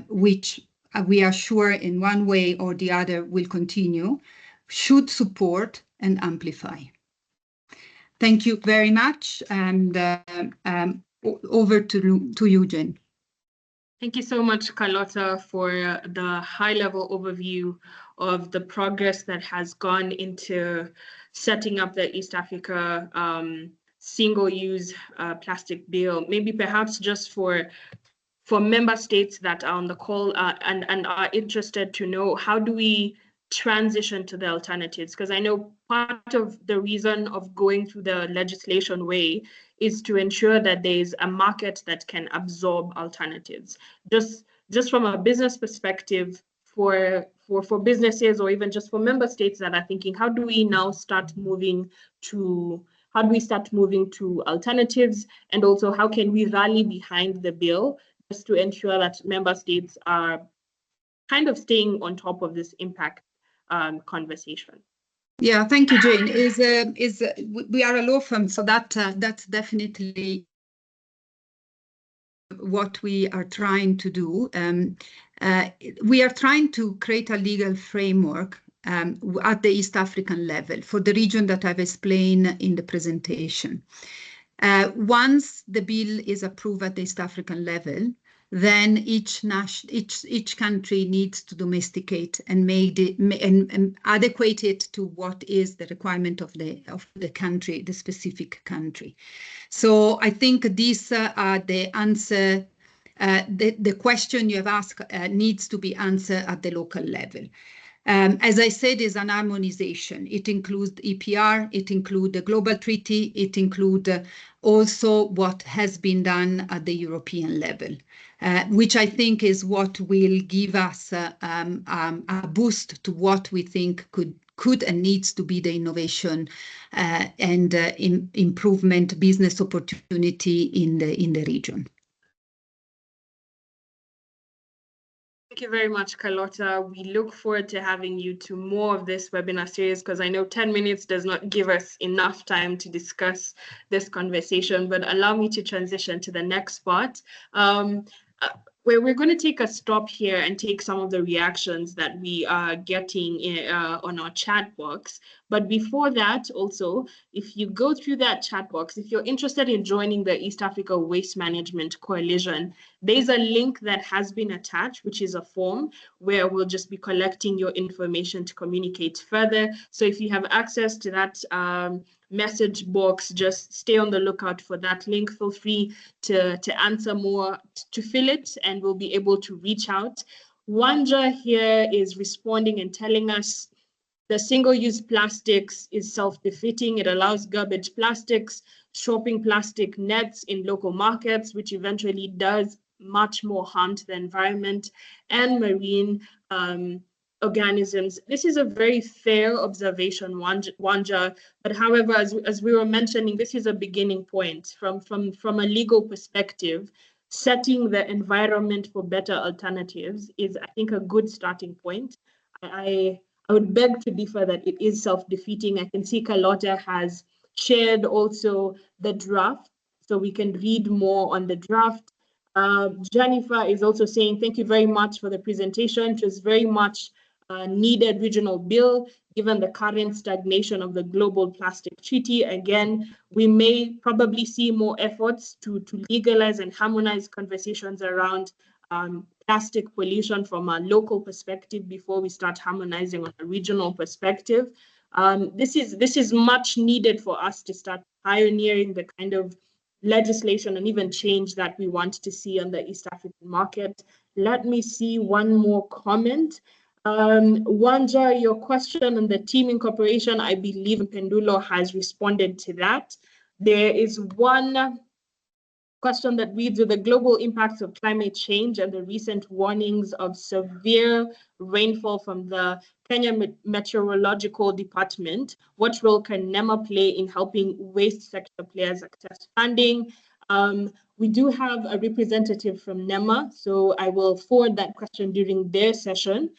which we are sure in one way or the other will continue, should support and amplify. Thank you very much, and over to you, Jen. Thank you so much, Carlotta, for the high-level overview of the progress that has gone into setting up the East Africa single-use plastic bill. Maybe perhaps just for member states that are on the call and are interested to know, how do we transition to the alternatives? Because I know part of the reason of going through the legislation way is to ensure that there's a market that can absorb alternatives. Just from a business perspective, for businesses or even just for member states that are thinking, how do we now start moving to alternatives? And also, how can we rally behind the bill just to ensure that member states are kind of staying on top of this impact conversation? Yeah, thank you, Jane. We are a law firm, so that's definitely what we are trying to do. We are trying to create a legal framework at the East African level for the region that I've explained in the presentation. Once the bill is approved at the East African level, then each country needs to domesticate and make it and adequate it to what is the requirement of the country, the specific country. So I think these are the answer. The question you have asked needs to be answered at the local level. As I said, is an harmonization. It includes EPR, it includes the global treaty, it includes also what has been done at the European level, which I think is what will give us a boost to what we think could and needs to be the innovation and improvement business opportunity in the region. Thank you very much, Carlotta. We look forward to having you to more of this webinar series, because I know 10 minutes does not give us enough time to discuss this conversation, but allow me to transition to the next part. Where we're going to take a stop here and take some of the reactions that we are getting on our chat box. But before that, also, if you go through that chat box, if you're interested in joining the East Africa Waste Management Coalition, there's a link that has been attached, which is a form where we'll just be collecting your information to communicate further. So if you have access to that message box, just stay on the lookout for that link. Feel free to answer more, to fill it, and we'll be able to reach out. Wanja here is responding and telling us the single-use plastics is self-defeating. It allows garbage plastics, shopping plastic nets in local markets, which eventually does much more harm to the environment and marine organisms. This is a very fair observation, Wanja, but however, as we were mentioning, this is a beginning point. From a legal perspective, setting the environment for better alternatives is, I think, a good starting point. I would beg to differ that it is self-defeating. I can see Carlotta has shared also the draft, so we can read more on the draft. Jennifer is also saying, thank you very much for the presentation. It was very much needed regional bill, given the current stagnation of the global plastic treaty. Again, we may probably see more efforts to legalize and harmonize conversations around plastic pollution from a local perspective before we start harmonizing on a regional perspective. This is much needed for us to start pioneering the kind of legislation and even change that we want to see on the East African market. Let me see one more comment. Wanja, your question on the team incorporation, I believe Pendulo has responded to that. There is one question that reads, with the global impacts of climate change and the recent warnings of severe rainfall from the Kenya Meteorological Department, what role can NEMA play in helping waste sector players access funding? We do have a representative from NEMA, so I will forward that question during their session.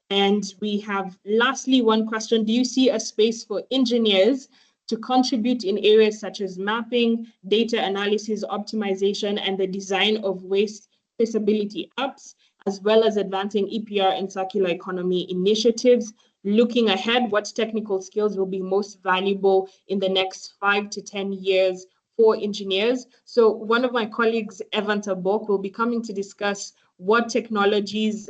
And we have lastly one question, do you see a space for engineers to contribute in areas such as mapping, data analysis, optimization, and the design of waste traceability apps, as well as advancing EPR and circular economy initiatives? Looking ahead, what technical skills will be most valuable in the next 5 to 10 years for engineers? So one of my colleagues, Evan Tabok, will be coming to discuss what technologies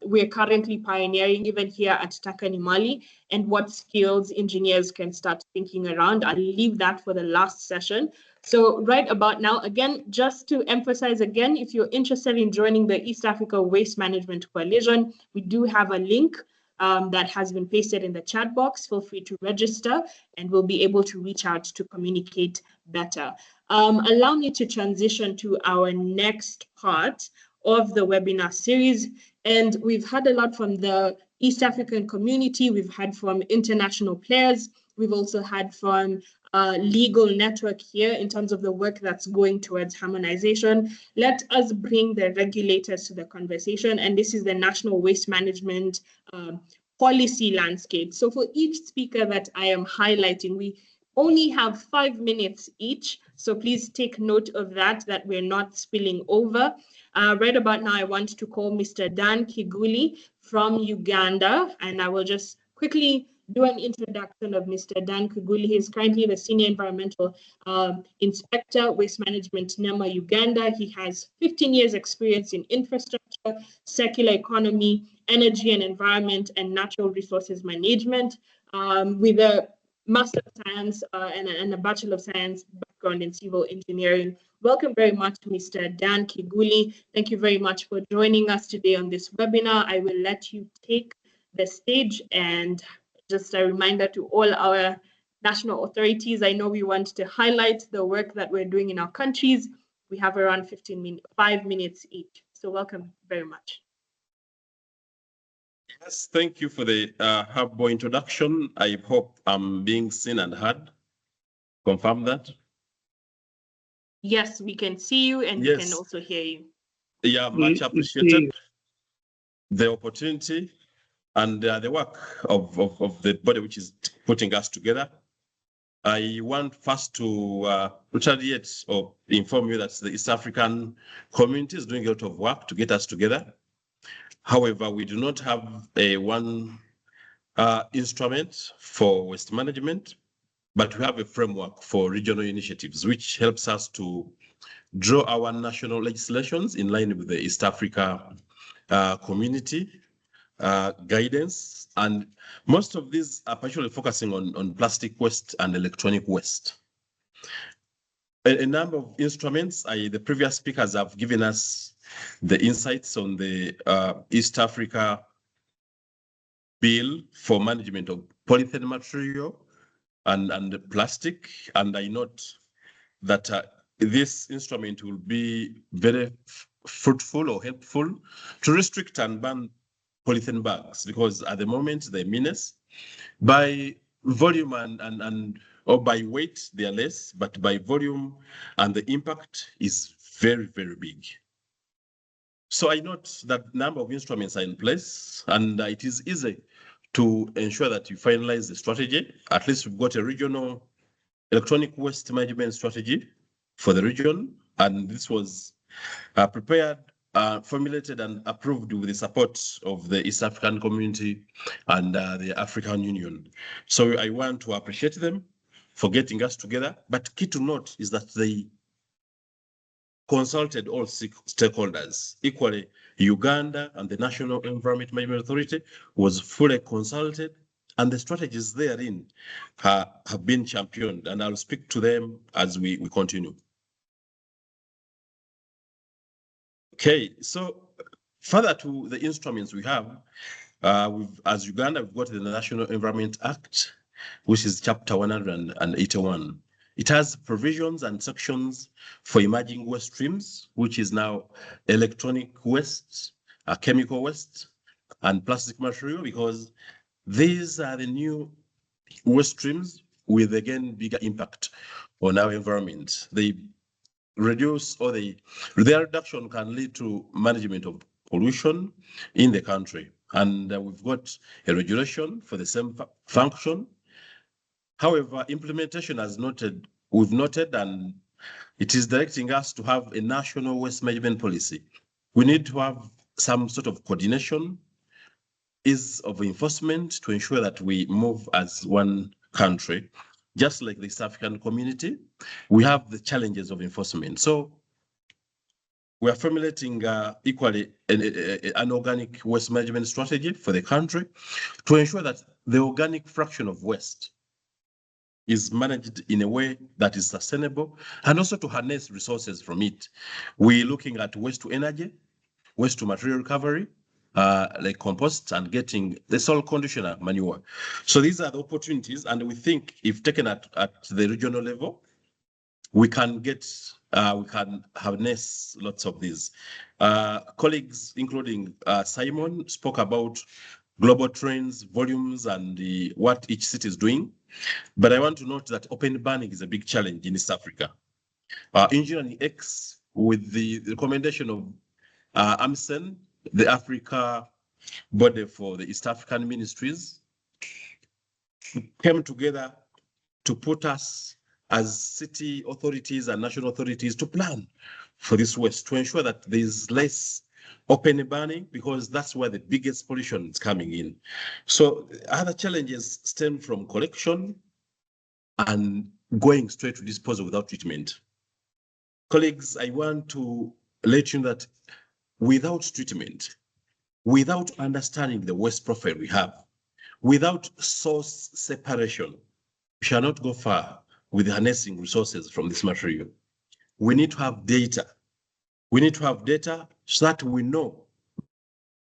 we're currently pioneering even here at TakaTaka Ni Mali, and what skills engineers can start thinking around. I'll leave that for the last session. So right about now, again, just to emphasize again, if you're interested in joining the East Africa Waste Management Coalition, we do have a link that has been pasted in the chat box. Feel free to register and we'll be able to reach out to communicate better. Allow me to transition to our next part of the webinar series. And we've had a lot from the East African community. We've had from international players. We've also had from legal network here in terms of the work that's going towards harmonization. Let us bring the regulators to the conversation. And this is the National Waste Management Policy Landscape. So for each speaker that I am highlighting, we only have 5 minutes each. So please take note of that we're not spilling over. Right about now, I want to call Mr. Dan Kiguli from Uganda, and I will just quickly do an introduction of Mr. Dan Kiguli. He is currently the Senior Environmental Inspector, Waste Management, NEMA, Uganda. He has 15 years experience in infrastructure, circular economy, energy and environment, and natural resources management, with a Master of Science and a Bachelor of Science background in civil engineering. Welcome very much, Mr. Dan Kiguli. Thank you very much for joining us today on this webinar. I will let you take the stage, and just a reminder to all our national authorities, I know we want to highlight the work that we're doing in our countries. We have around 5 minutes each. So welcome very much. Yes, thank you for the humble introduction. I hope I'm being seen and heard. Confirm that? Yes, we can see you and we can also hear you. Yeah, much appreciated. The opportunity and the work of the body which is putting us together. I want first to retaliate or inform you that the East African community is doing a lot of work to get us together. However, we do not have a one instrument for waste management, but we have a framework for regional initiatives, which helps us to draw our national legislations in line with the East Africa community guidance. And most of these are partially focusing on plastic waste and electronic waste. A number of instruments, the previous speakers have given us the insights on the East Africa bill for management of polythene material and plastic. And I note that this instrument will be very fruitful or helpful to restrict and ban polythene bags, because at the moment they're menace. By volume or by weight, they are less, but by volume and the impact is very, very big. So I note that number of instruments are in place, and it is easy to ensure that you finalize the strategy. At least we've got a regional electronic waste management strategy for the region, and this was prepared, formulated, and approved with the support of the East African community and the African Union. So I want to appreciate them for getting us together. But key to note is that they consulted all stakeholders. Equally, Uganda and the National Environment Management Authority was fully consulted, and the strategies therein have been championed, and I'll speak to them as we continue. Okay, so further to the instruments we have, as Uganda, we've got the National Environment Act, which is Chapter 181. It has provisions and sections for emerging waste streams, which is now electronic waste, chemical waste, and plastic material, because these are the new waste streams with, again, bigger impact on our environment. They reduce, or their reduction can lead to management of pollution in the country. And we've got a regulation for the same function. However, implementation we've noted, and it is directing us to have a national waste management policy. We need to have some sort of coordination, ease of enforcement to ensure that we move as one country. Just like the East African community, we have the challenges of enforcement. So we are formulating equally an organic waste management strategy for the country to ensure that the organic fraction of waste is managed in a way that is sustainable, and also to harness resources from it. We're looking at waste to energy, waste to material recovery, like compost, and getting the soil conditioner manure. So these are the opportunities, and we think if taken at the regional level, we can harness lots of these. Colleagues, including Simon, spoke about global trends, volumes, and what each city is doing. But I want to note that open burning is a big challenge in East Africa. Engineering X, with the recommendation of AMSEN, the Africa body for the East African ministries, came together to put us as city authorities and national authorities to plan for this waste, to ensure that there's less open burning, because that's where the biggest pollution is coming in. So other challenges stem from collection and going straight to disposal without treatment. Colleagues, I want to let you know that without treatment, without understanding the waste profile we have, without source separation, we shall not go far with harnessing resources from this material. We need to have data. We need to have data so that we know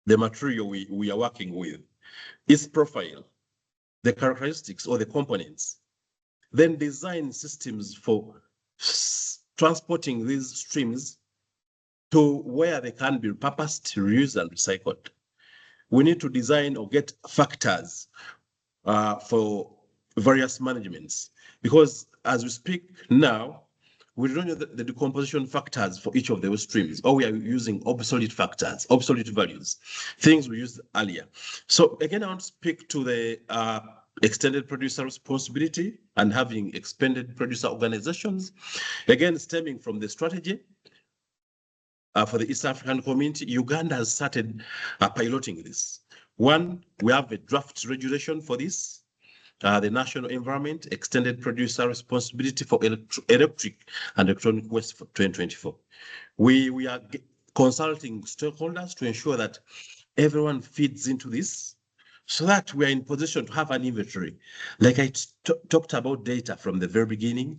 the material we are working with, its profile, the characteristics or the components. Then design systems for transporting these streams to where they can be repurposed, reused, and recycled. We need to design or get factors for various managements, because as we speak now, we don't know the decomposition factors for each of those streams, or we are using obsolete factors, obsolete values, things we used earlier. So again, I want to speak to the extended producer responsibility and having expanded producer organizations, again, stemming from the strategy for the East African community. Uganda has started piloting this. One, we have a draft regulation for this, the National Environment Extended Producer Responsibility for Electric and Electronic Waste for 2024. We are consulting stakeholders to ensure that everyone feeds into this, so that we are in position to have an inventory. Like I talked about data from the very beginning,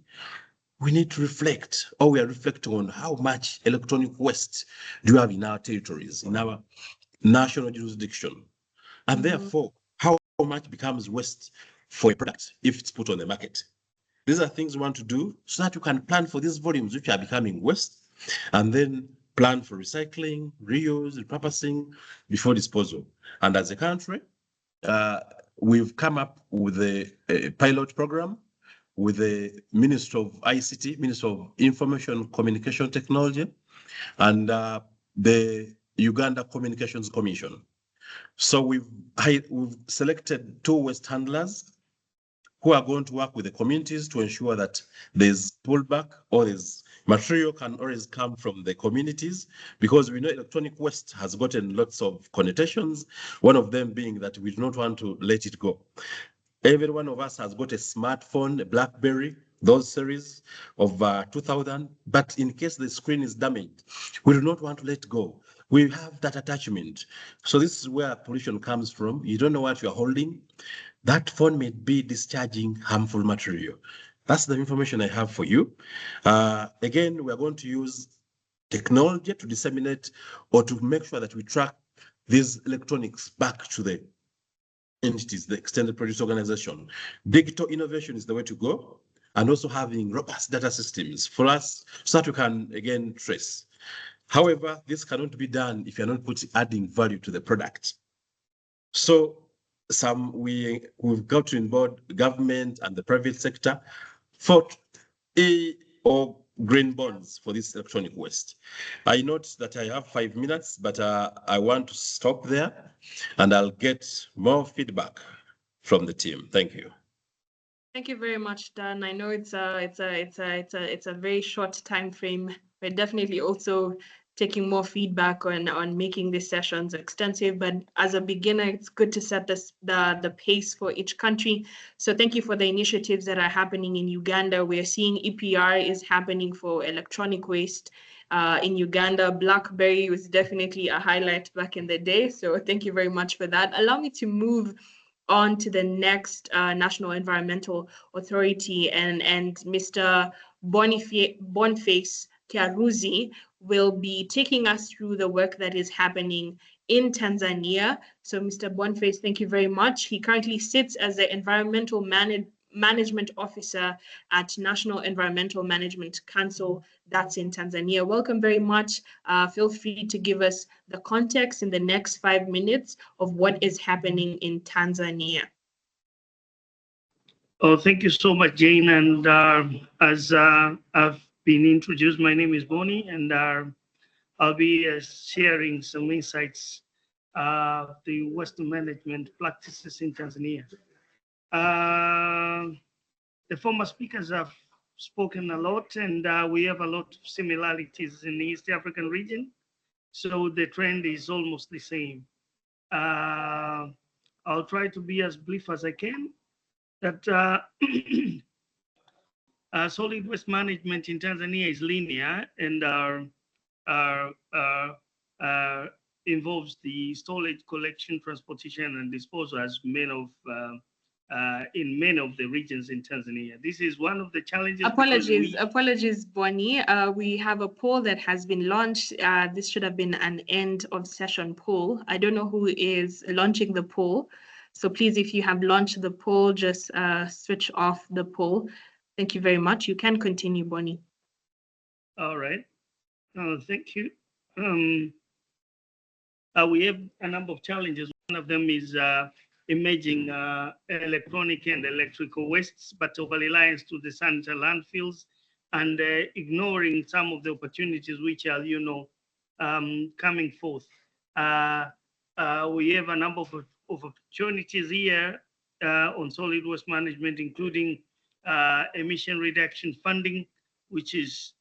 we need to reflect, or we are reflecting on how much electronic waste do we have in our territories, in our national jurisdiction, and therefore how much becomes waste for a product if it's put on the market. These are things we want to do so that you can plan for these volumes which are becoming waste, and then plan for recycling, reuse, repurposing before disposal. And as a country, we've come up with a pilot program with the Minister of ICT, Minister of Information Communication Technology, and the Uganda Communications Commission. So we've selected 2 waste handlers who are going to work with the communities to ensure that there's pullback or there's material can always come from the communities, because we know electronic waste has gotten lots of connotations, one of them being that we do not want to let it go. Every one of us has got a smartphone, a BlackBerry, those series of 2000, but in case the screen is damaged, we do not want to let go. We have that attachment. So this is where pollution comes from. You don't know what you're holding. That phone may be discharging harmful material. That's the information I have for you. Again, we're going to use technology to disseminate or to make sure that we track these electronics back to the entities, the extended produce organization. Digital innovation is the way to go, and also having robust data systems for us so that we can, again, trace. However, this cannot be done if you're not adding value to the product. So we've got to involve government and the private sector for or green bonds for this electronic waste. I note that I have 5 minutes, but I want to stop there, and I'll get more feedback from the team. Thank you. Thank you very much, Dan. I know it's a very short time frame. We're definitely also taking more feedback on making these sessions extensive. But as a beginner, it's good to set the pace for each country. So thank you for the initiatives that are happening in Uganda. We're seeing EPR is happening for electronic waste. In Uganda, BlackBerry was definitely a highlight back in the day. So thank you very much for that. Allow me to move on to the next National Environmental Authority, and Mr. Boniface Kiaruzi will be taking us through the work that is happening in Tanzania. So Mr. Boniface, thank you very much. He currently sits as the Environmental Management Officer at National Environmental Management Council, that's in Tanzania. Welcome very much. Feel free to give us the context in the next 5 minutes of what is happening in Tanzania. Oh, thank you so much, Jane. And as I've been introduced, my name is Bonnie, and I'll be sharing some insights of the waste management practices in Tanzania. The former speakers have spoken a lot, and we have a lot of similarities in the East African region. So the trend is almost the same. I'll try to be as brief as I can. That solid waste management in Tanzania is linear and involves the storage, collection, transportation, and disposal as in many of the regions in Tanzania. This is one of the challenges. Apologies, Bonnie. We have a poll that has been launched. This should have been an end of session poll. I don't know who is launching the poll. So please, if you have launched the poll, just switch off the poll. Thank you very much. You can continue, Bonnie. All right. Thank you. We have a number of challenges. One of them is emerging electronic and electrical wastes, but over-reliance to the sanitary landfills and ignoring some of the opportunities which are, coming forth. We have a number of opportunities here on solid waste management, including emission reduction funding, which is,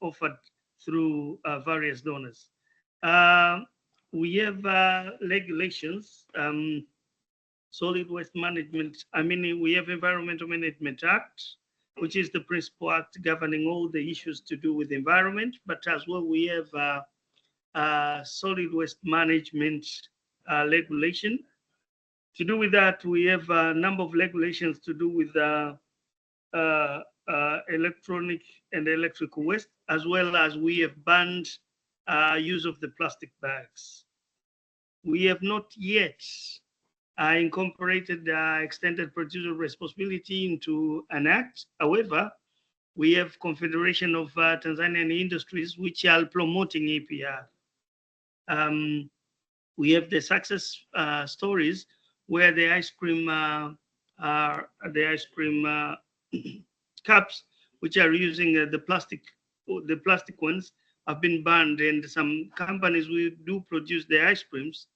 offered through various donors. We have regulations, solid waste management. We have Environmental Management Act, which is the principal act governing all the issues to do with the environment, but as well we have solid waste management regulation. To do with that, we have a number of regulations to do with electronic and electrical waste, as well as we have banned use of the plastic bags. We have not yet incorporated extended producer responsibility into an act. However, we have Confederation of Tanzanian Industries, which are promoting EPR. We have the success stories where the ice cream cups, which are using the plastic ones, have been banned, and some companies will do produce the ice creams.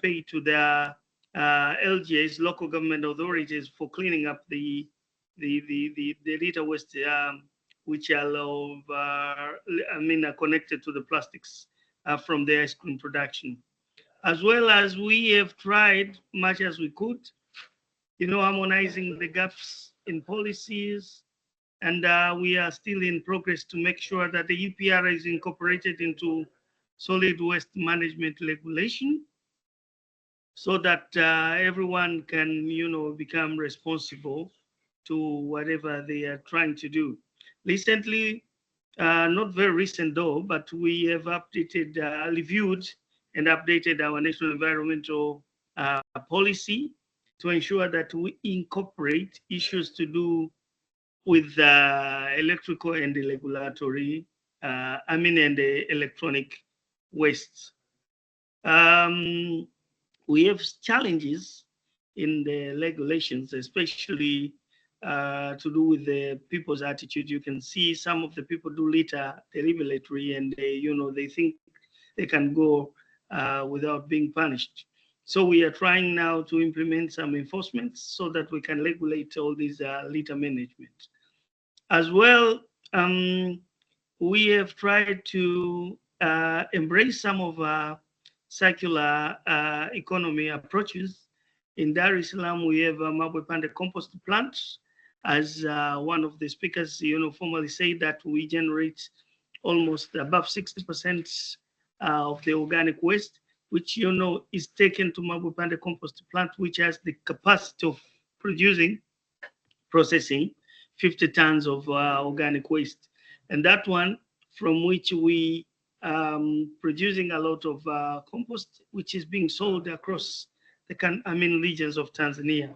paid to their LGAs, local government authorities, for cleaning up the litter waste, which are connected to the plastics from the ice cream production. As well as we have tried much as we could, harmonizing the gaps in policies, and we are still in progress to make sure that the UPR is incorporated into solid waste management regulation, so that everyone can, become responsible to whatever they are trying to do. Recently, not very recent though, but we have updated, reviewed and updated our national environmental policy to ensure that we incorporate issues to do with electrical and the regulatory, and the electronic waste. We have challenges in the regulations, especially to do with the people's attitude. You can see some of the people do litter deliberately, and they think they can go without being punished. So we are trying now to implement some enforcement so that we can regulate all these litter management. As well, we have tried to embrace some of our circular economy approaches. In Dar es Salaam, we have a Mabwe Pande compost plant. As one of the speakers, formally said, that we generate almost above 60% of the organic waste, which is taken to Mabwe Pande compost plant, which has the capacity of processing 50 tons of organic waste. And that one, from which we producing a lot of compost, which is being sold across the regions of Tanzania.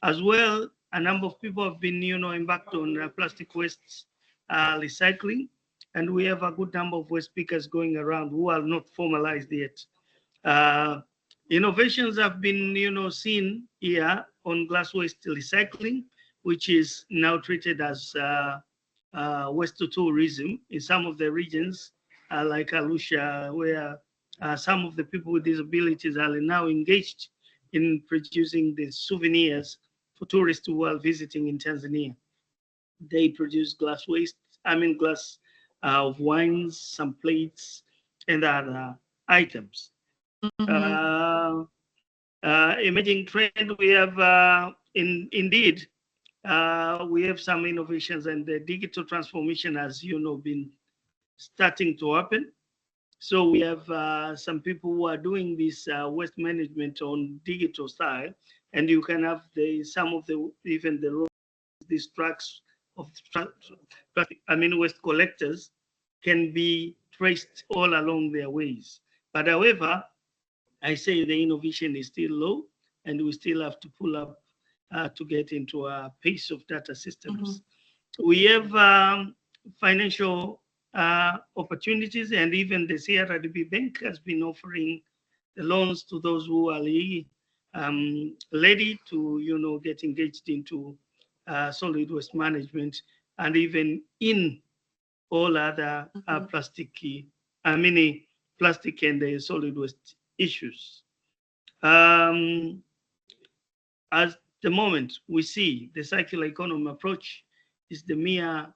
As well, a number of people have been embarked on plastic waste recycling, and we have a good number of waste pickers going around who are not formalized yet. Innovations have been seen here on glass waste recycling, which is now treated as waste to tourism in some of the regions, like Arusha, where some of the people with disabilities are now engaged in producing the souvenirs for tourists who are visiting in Tanzania. They produce glass waste, glass of wines, some plates, and other items. Emerging trend, we have indeed, we have some innovations, and the digital transformation has, been starting to happen. So we have some people who are doing this waste management on digital style, and you can have even these trucks of waste collectors can be traced all along their ways. But however, I say the innovation is still low, and we still have to pull up to get into a pace of data systems. We have financial opportunities, and even the CRDB Bank has been offering the loans to those who are ready to get engaged into solid waste management, and even in all other plastic and solid waste issues. At the moment, we see the circular economy approach is the mere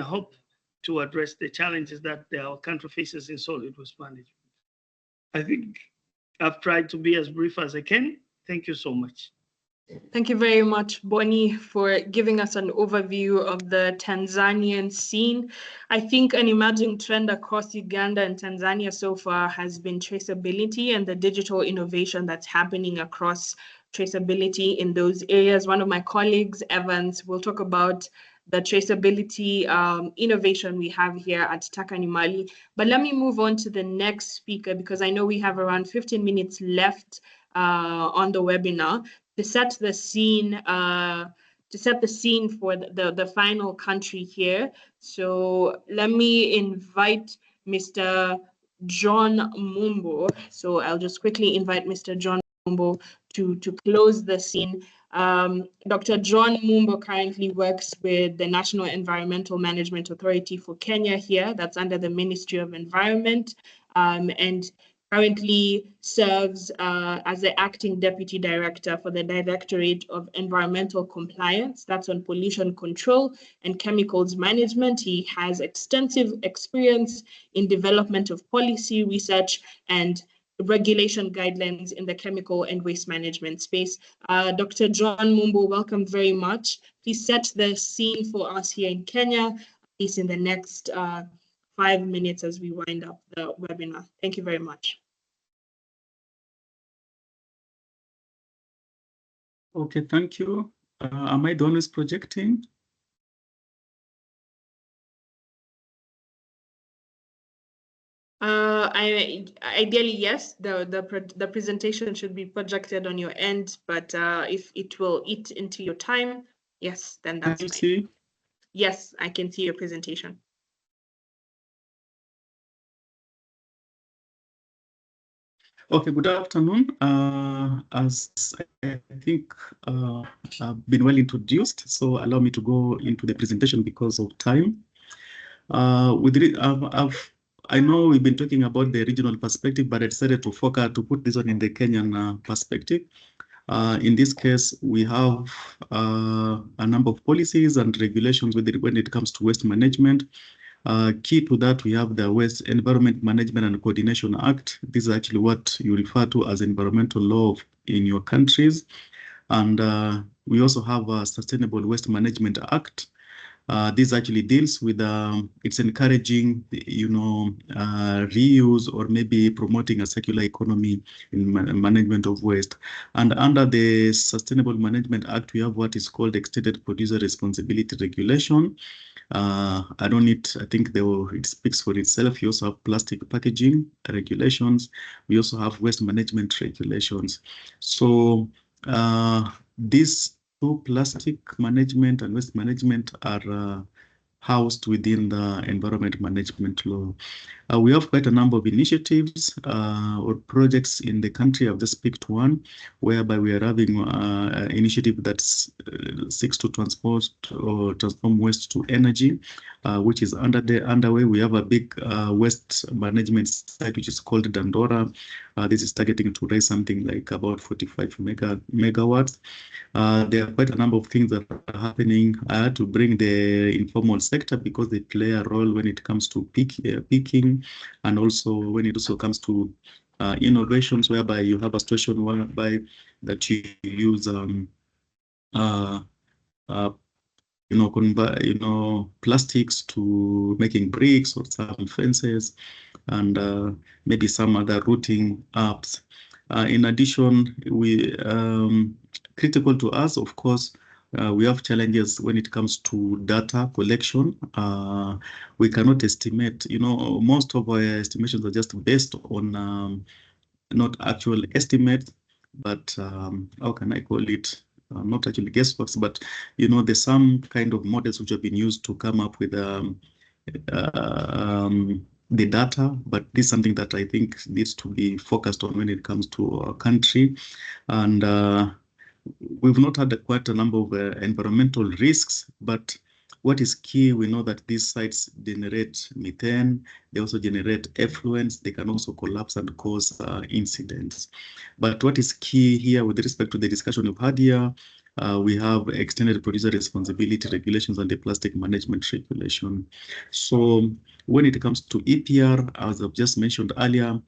hope to address the challenges that our country faces in solid waste management. I think I've tried to be as brief as I can. Thank you so much. Thank you very much, Bonnie, for giving us an overview of the Tanzanian scene. I think an emerging trend across Uganda and Tanzania so far has been traceability and the digital innovation that's happening across traceability in those areas. One of my colleagues, Evans, will talk about the traceability innovation we have here at TakaTaka Ni Mali. But let me move on to the next speaker, because I know we have around 15 minutes left on the webinar to set the scene for the final country here. So let me invite Mr. John Mumbo. So I'll just quickly invite Mr. John Mumbo to close the scene. Dr. John Mumbo currently works with the National Environmental Management Authority for Kenya here. That's under the Ministry of Environment. And currently serves as the acting deputy director for the Directorate of Environmental Compliance. That's on pollution control and chemicals management. He has extensive experience in development of policy, research, and regulation guidelines in the chemical and waste management space. Dr. John Mumbo, welcome very much. Please set the scene for us here in Kenya, at least in the next 5 minutes as we wind up the webinar. Thank you very much. Okay, thank you. Am I the one who's projecting? Ideally, yes. The presentation should be projected on your end, but if it will eat into your time, yes, then that's fine. See? Yes, I can see your presentation. Okay, good afternoon. As I think I've been well introduced, so allow me to go into the presentation because of time. I know we've been talking about the regional perspective, but I decided to focus to put this one in the Kenyan perspective. In this case, we have a number of policies and regulations when it comes to waste management. Key to that, we have the Waste Environment Management and Coordination Act. This is actually what you refer to as environmental law in your countries. And we also have a Sustainable Waste Management Act. This actually deals with, it's encouraging, reuse or maybe promoting a circular economy in management of waste. And under the Sustainable Management Act, we have what is called Extended Producer Responsibility Regulation. I think it speaks for itself. We also have plastic packaging regulations. We also have waste management regulations. So these two, plastic management and waste management, are housed within the environment management law. We have quite a number of initiatives or projects in the country. I've just picked one, whereby we are having an initiative that seeks to transform waste to energy, which is underway. We have a big waste management site, which is called Dandora. This is targeting to raise something like about 45 megawatts. There are quite a number of things that are happening. I had to bring the informal sector because they play a role when it comes to picking, and also when it also comes to innovations, whereby you have a situation whereby that you use plastics to making bricks or some fences, and maybe some other routing apps. In addition, critical to us, of course, we have challenges when it comes to data collection. We cannot estimate, most of our estimations are just based on not actual estimates, but how can I call it? Not actually guessworks, but there's some kind of models which have been used to come up with the data, but this is something that I think needs to be focused on when it comes to our country. And we've not had quite a number of environmental risks, but what is key, we know that these sites generate methane, they also generate effluents, they can also collapse and cause incidents. But what is key here with respect to the discussion we've had here, we have extended producer responsibility regulations and the plastic management regulation. So when it comes to EPR, as I've just mentioned earlier,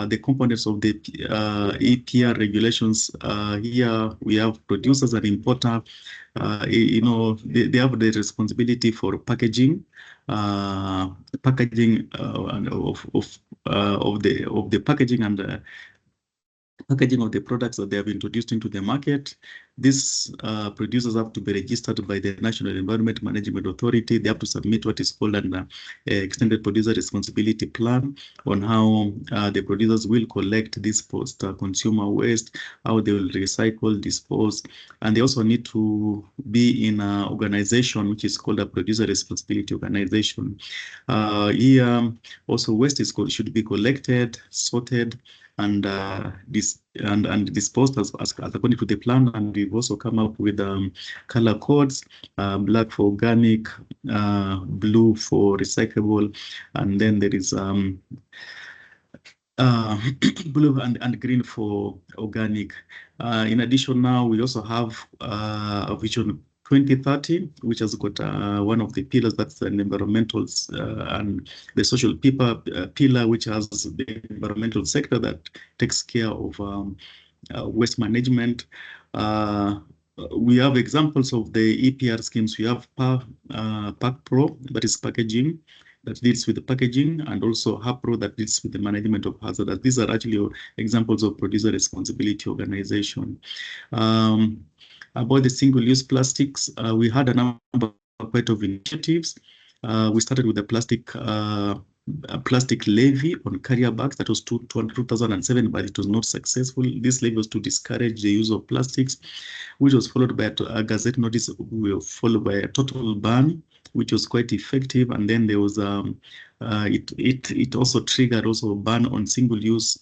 the components of the EPR regulations, here we have producers and importer. They have the responsibility for packaging, of the packaging and packaging of the products that they have introduced into the market. These producers have to be registered by the National Environment Management Authority. They have to submit what is called an extended producer responsibility plan on how the producers will collect this post-consumer waste, how they will recycle, dispose, and they also need to be in an organization which is called a producer responsibility organization. Here, also waste should be collected, sorted, and disposed as according to the plan. And we've also come up with color codes, black for organic, blue for recyclable, and then there is blue and green for organic. In addition, now we also have a vision 2030, which has got one of the pillars, that's an environmental and the social pillar, which has the environmental sector that takes care of waste management. We have examples of the EPR schemes. We have Pack Pro, that is packaging, that deals with the packaging, and also HAPRO that deals with the management of hazards. These are actually examples of producer responsibility organization. About the single-use plastics, we had a number quite of initiatives. We started with the plastic levy on carrier bags. That was 2007, but it was not successful. This levy was to discourage the use of plastics, which was followed by a gazette notice, followed by a total ban, which was quite effective. And then there was it also triggered also a ban on single-use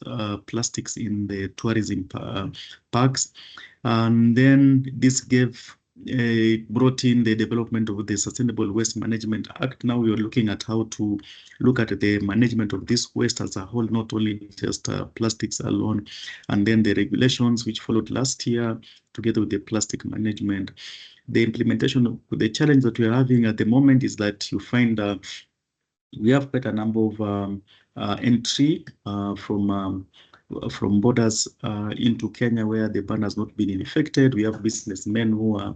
plastics in the tourism parks. And then this brought in the development of the Sustainable Waste Management Act. Now we are looking at how to look at the management of this waste as a whole, not only just plastics alone. And then the regulations which followed last year, together with the plastic management. The implementation of the challenge that we are having at the moment is that you find we have quite a number of entry from borders into Kenya where the ban has not been effected. We have businessmen who are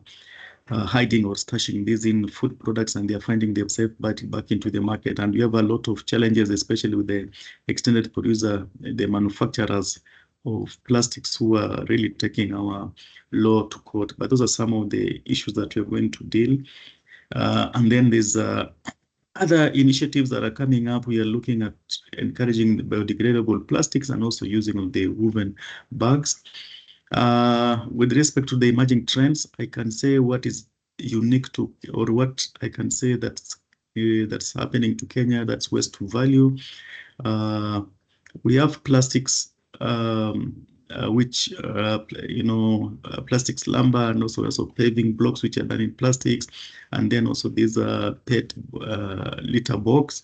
hiding or stashing these in food products, and they are finding themselves back into the market. And we have a lot of challenges, especially with the extended producer, the manufacturers of plastics, who are really taking our law to court. But those are some of the issues that we are going to deal. And then there's other initiatives that are coming up. We are looking at encouraging biodegradable plastics and also using the woven bags. With respect to the emerging trends, I can say what is unique to, or what I can say that's happening to Kenya, that's waste to value. We have plastics, which plastics lumber, and also paving blocks which are done in plastics, and then also these PET litter box.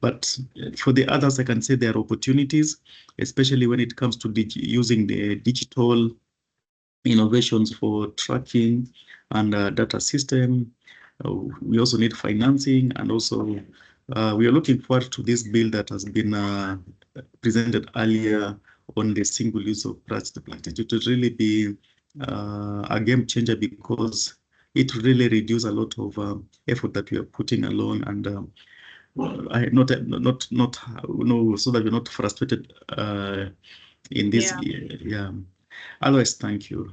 But for the others, I can say there are opportunities, especially when it comes to using the digital innovations for tracking and data system. We also need financing, and also we are looking forward to this bill that has been presented earlier on the single use of plastic. It would really be a game changer, because it really reduces a lot of effort that we are putting along, and so that we're not frustrated in this. Yeah. Otherwise, thank you.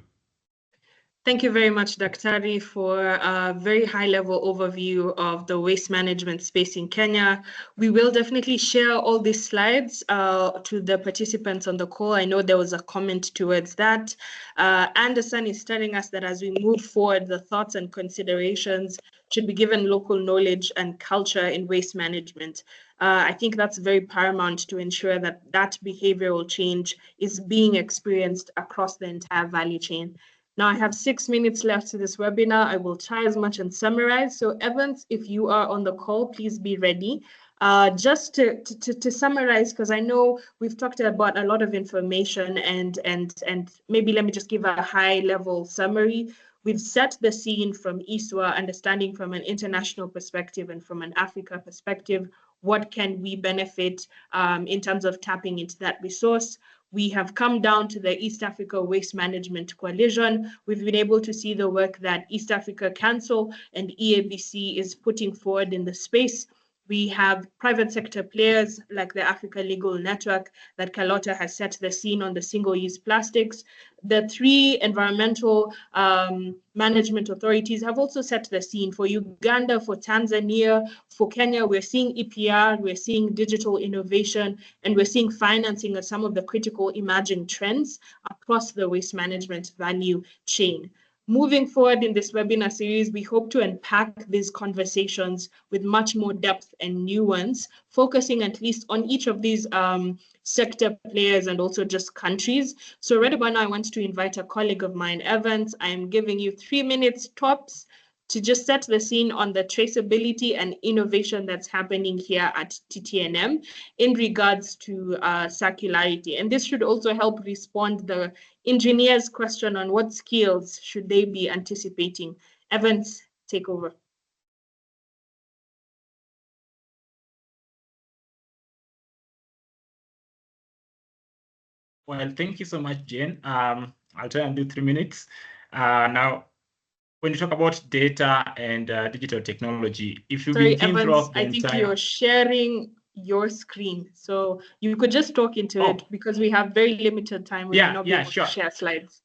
Thank you very much, Daktari, for a very high-level overview of the waste management space in Kenya. We will definitely share all these slides to the participants on the call. I know there was a comment towards that. Anderson is telling us that as we move forward, the thoughts and considerations should be given local knowledge and culture in waste management. I think that's very paramount to ensure that that behavioral change is being experienced across the entire value chain. Now I have 6 minutes left to this webinar. I will try as much and summarize. So Evans, if you are on the call, please be ready. Just to summarize, because I know we've talked about a lot of information, and maybe let me just give a high level summary. We've set the scene from ISWA, understanding from an international perspective and from an Africa perspective, what can we benefit in terms of tapping into that resource. We have come down to the East Africa Waste Management Coalition. We've been able to see the work that East Africa Council and EABC is putting forward in the space. We have private sector players like the Africa Legal Network that Carlotta has set the scene on the single-use plastics. The 3 environmental management authorities have also set the scene. For Uganda, for Tanzania, for Kenya, we're seeing EPR, we're seeing digital innovation, and we're seeing financing of some of the critical emerging trends across the waste management value chain. Moving forward in this webinar series, we hope to unpack these conversations with much more depth and nuance, focusing at least on each of these sector players and also just countries. So right about now, I want to invite a colleague of mine, Evans. I am giving you 3 minutes tops to just set the scene on the traceability and innovation that's happening here at TTNM in regards to circularity. And this should also help respond the engineer's question on what skills should they be anticipating. Evans, take over. Well, thank you so much, Jane. I'll try and do 3 minutes. Now, when you talk about data and digital technology, if you've been keen throughout the I think you're sharing your screen, so you could just talk into it because we have very limited time. We will not be able to share slides.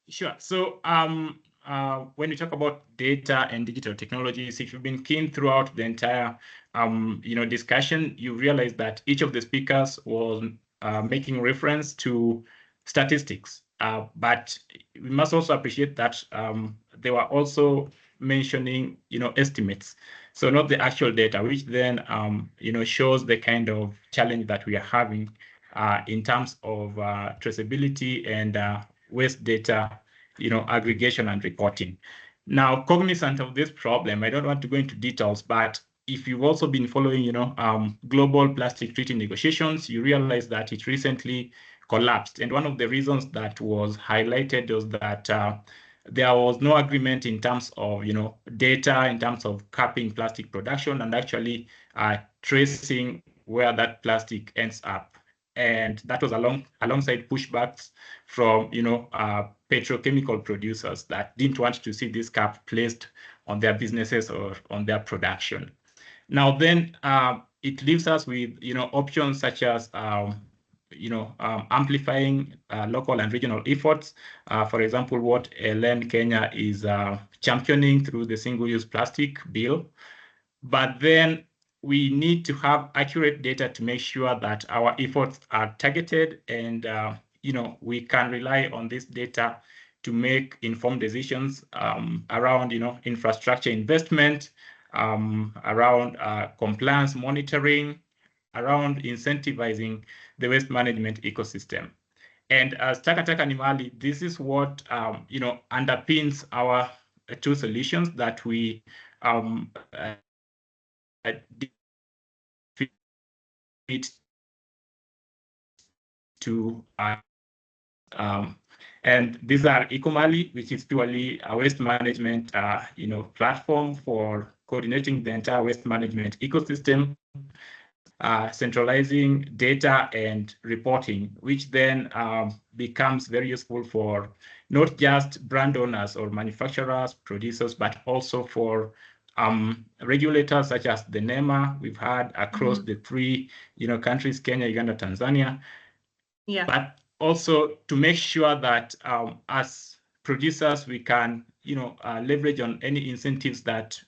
Sure. So when you talk about data and digital technologies, if you've been keen throughout the entire discussion, you realize that each of the speakers was making reference to statistics. But we must also appreciate that they were also mentioning, estimates. So not the actual data, which then, shows the kind of challenge that we are having in terms of traceability and waste data, aggregation and reporting. Now, cognizant of this problem, I don't want to go into details, but if you've also been following, global plastic treaty negotiations, you realize that it recently collapsed. And one of the reasons that was highlighted was that there was no agreement in terms of, data, in terms of capping plastic production and actually tracing where that plastic ends up. And that was alongside pushbacks from, petrochemical producers that didn't want to see this cap placed on their businesses or on their production. Now, then it leaves us with, options such as, amplifying local and regional efforts. For example, what LN Kenya is championing through the single-use plastic bill. But then we need to have accurate data to make sure that our efforts are targeted and, we can rely on this data to make informed decisions around, infrastructure investment, around compliance monitoring, around incentivizing the waste management ecosystem. And as TakaTaka Ni Mali, this is what underpins our two solutions that we to and these are EcoMali, which is purely a waste management platform for coordinating the entire waste management ecosystem, centralizing data and reporting, which then becomes very useful for not just brand owners or manufacturers, producers, but also for regulators such as the NEMA we've had across the three countries, Kenya, Uganda, Tanzania. Yeah. But also to make sure that as producers, we can leverage on any incentives that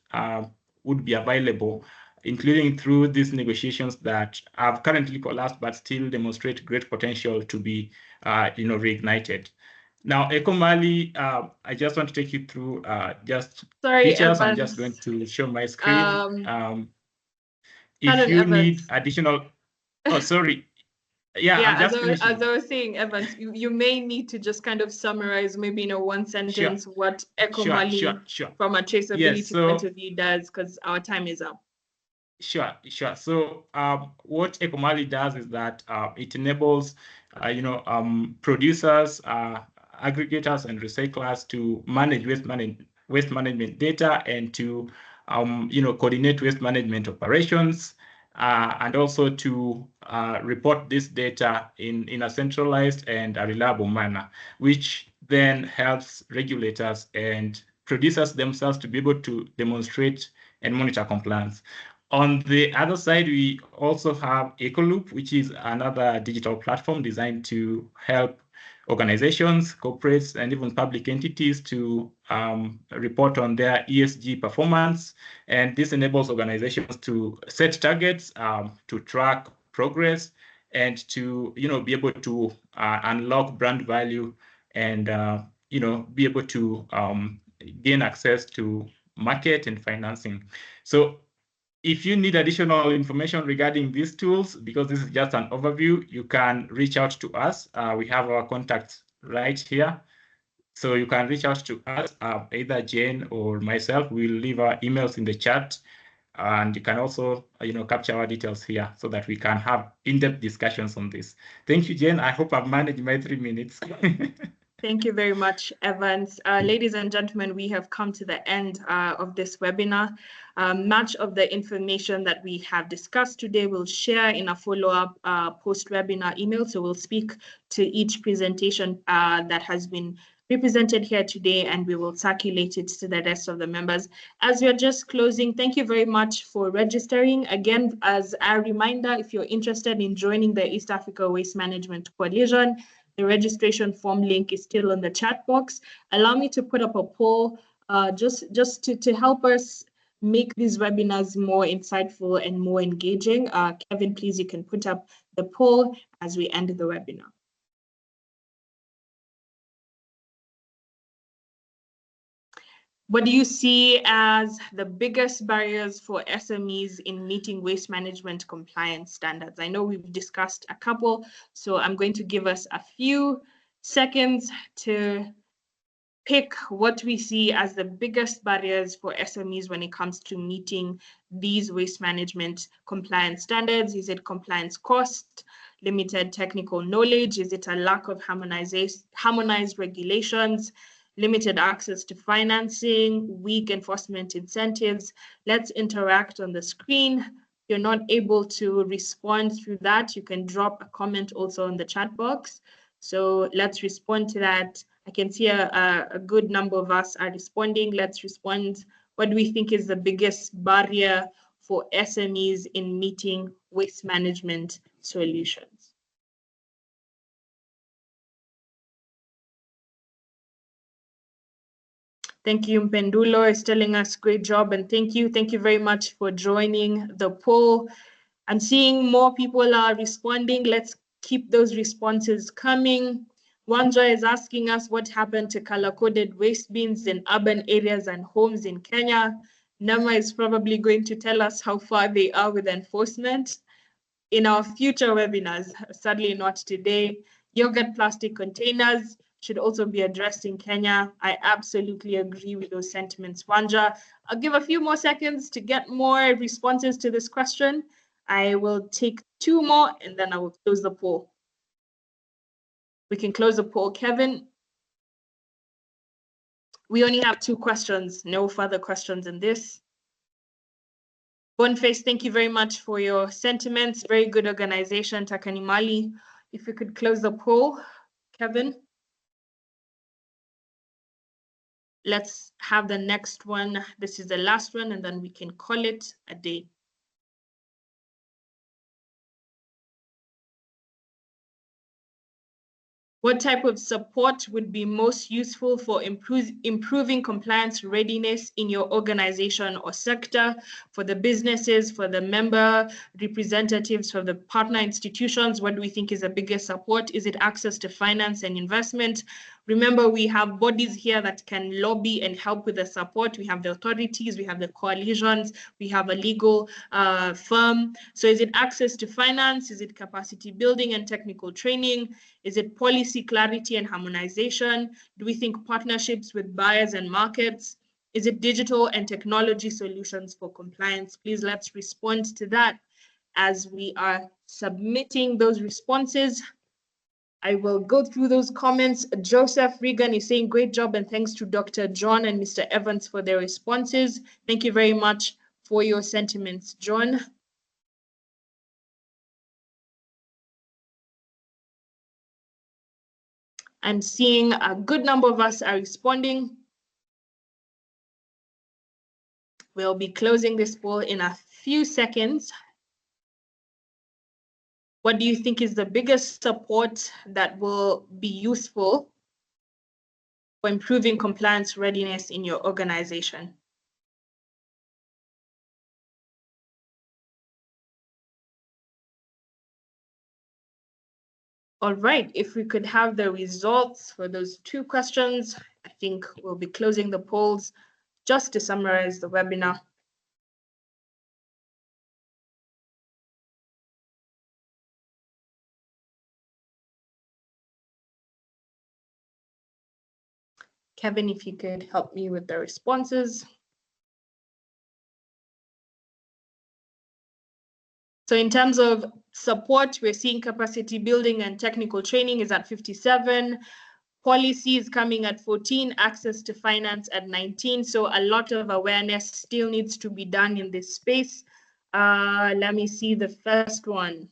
would be available, including through these negotiations that have currently collapsed but still demonstrate great potential to be reignited. Now, EcoMali, I just want to take you through just features. I'm just going to show my screen. If you need additional, sorry. Yeah, as I was saying, Evans, you may need to just kind of summarize maybe in a one sentence what EcoMali from a traceability point of view does, because our time is up. Sure. So what EcoMali does is that it enables producers, aggregators and recyclers to manage waste management data and to coordinate waste management operations. And also to report this data in a centralized and a reliable manner, which then helps regulators and producers themselves to be able to demonstrate and monitor compliance. On the other side, we also have EcoLoop, which is another digital platform designed to help organizations, corporates, and even public entities to report on their ESG performance. And this enables organizations to set targets, to track progress, and to be able to unlock brand value and be able to gain access to market and financing. So if you need additional information regarding these tools, because this is just an overview, you can reach out to us. We have our contacts right here. So you can reach out to us, either Jane or myself. We'll leave our emails in the chat, and you can also, capture our details here so that we can have in-depth discussions on this. Thank you, Jane. I hope I've managed my 3 minutes. Thank you very much, Evans. Ladies and gentlemen, we have come to the end of this webinar. Much of the information that we have discussed today we'll share in a follow-up post-webinar email. So we'll speak to each presentation that has been represented here today, and we will circulate it to the rest of the members. As we're just closing, thank you very much for registering. Again, as a reminder, if you're interested in joining the East Africa Waste Management Coalition, the registration form link is still in the chat box. Allow me to put up a poll just to help us make these webinars more insightful and more engaging. Kevin, please, you can put up the poll as we end the webinar. What do you see as the biggest barriers for SMEs in meeting waste management compliance standards? I know we've discussed a couple, so I'm going to give us a few seconds to pick what we see as the biggest barriers for SMEs when it comes to meeting these waste management compliance standards. Is it compliance cost, limited technical knowledge? Is it a lack of harmonized regulations, limited access to financing, weak enforcement incentives? Let's interact on the screen. If you're not able to respond through that, you can drop a comment also in the chat box. So let's respond to that. I can see a good number of us are responding. Let's respond. What do we think is the biggest barrier for SMEs in meeting waste management solutions? Thank you, Mpendulo is telling us great job, and thank you. Thank you very much for joining the poll. I'm seeing more people are responding. Let's keep those responses coming. Wanja is asking us what happened to color-coded waste bins in urban areas and homes in Kenya. Nama is probably going to tell us how far they are with enforcement in our future webinars, sadly not today. Yogurt plastic containers should also be addressed in Kenya. I absolutely agree with those sentiments, Wanja. I'll give a few more seconds to get more responses to this question. I will take 2 more and then I will close the poll. We can close the poll. Kevin, we only have 2 questions, no further questions in this. Boniface, thank you very much for your sentiments. Very good organization, TakaTaka Ni Mali. If we could close the poll, Kevin. Let's have the next one. This is the last one, and then we can call it a day. What type of support would be most useful for improving compliance readiness in your organization or sector, for the businesses, for the member representatives, for the partner institutions? What do we think is the biggest support? Is it access to finance and investment? Remember, we have bodies here that can lobby and help with the support. We have the authorities, we have the coalitions, we have a legal firm. So is it access to finance? Is it capacity building and technical training? Is it policy clarity and harmonization? Do we think partnerships with buyers and markets? Is it digital and technology solutions for compliance? Please let's respond to that as we are submitting those responses. I will go through those comments. Joseph Regan is saying great job and thanks to Dr. John and Mr. Evans for their responses. Thank you very much for your sentiments, John. I'm seeing a good number of us are responding. We'll be closing this poll in a few seconds. What do you think is the biggest support that will be useful for improving compliance readiness in your organization? All right, if we could have the results for those 2 questions, I think we'll be closing the polls. Just to summarize the webinar. Kevin, if you could help me with the responses. So in terms of support, we're seeing capacity building and technical training is at 57, policy is coming at 14, access to finance at 19. So a lot of awareness still needs to be done in this space. Let me see the first one.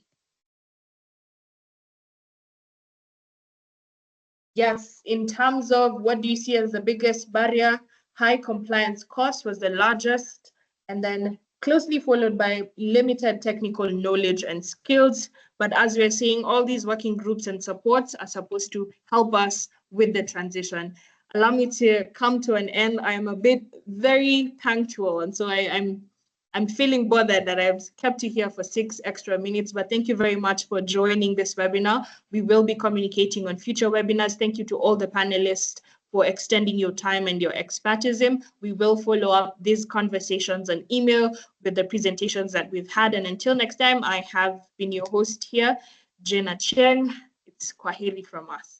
Yes, in terms of what do you see as the biggest barrier, high compliance cost was the largest, and then closely followed by limited technical knowledge and skills. But as we're saying, all these working groups and supports are supposed to help us with the transition. Allow me to come to an end. I am a bit very punctual, and so I'm feeling bothered that I've kept you here for 6 extra minutes, but thank you very much for joining this webinar. We will be communicating on future webinars. Thank you to all the panelists for extending your time and your expertism. We will follow up these conversations on email with the presentations that we've had. And until next time, I have been your host here, Jena Cheng. It's Kwaheri from us.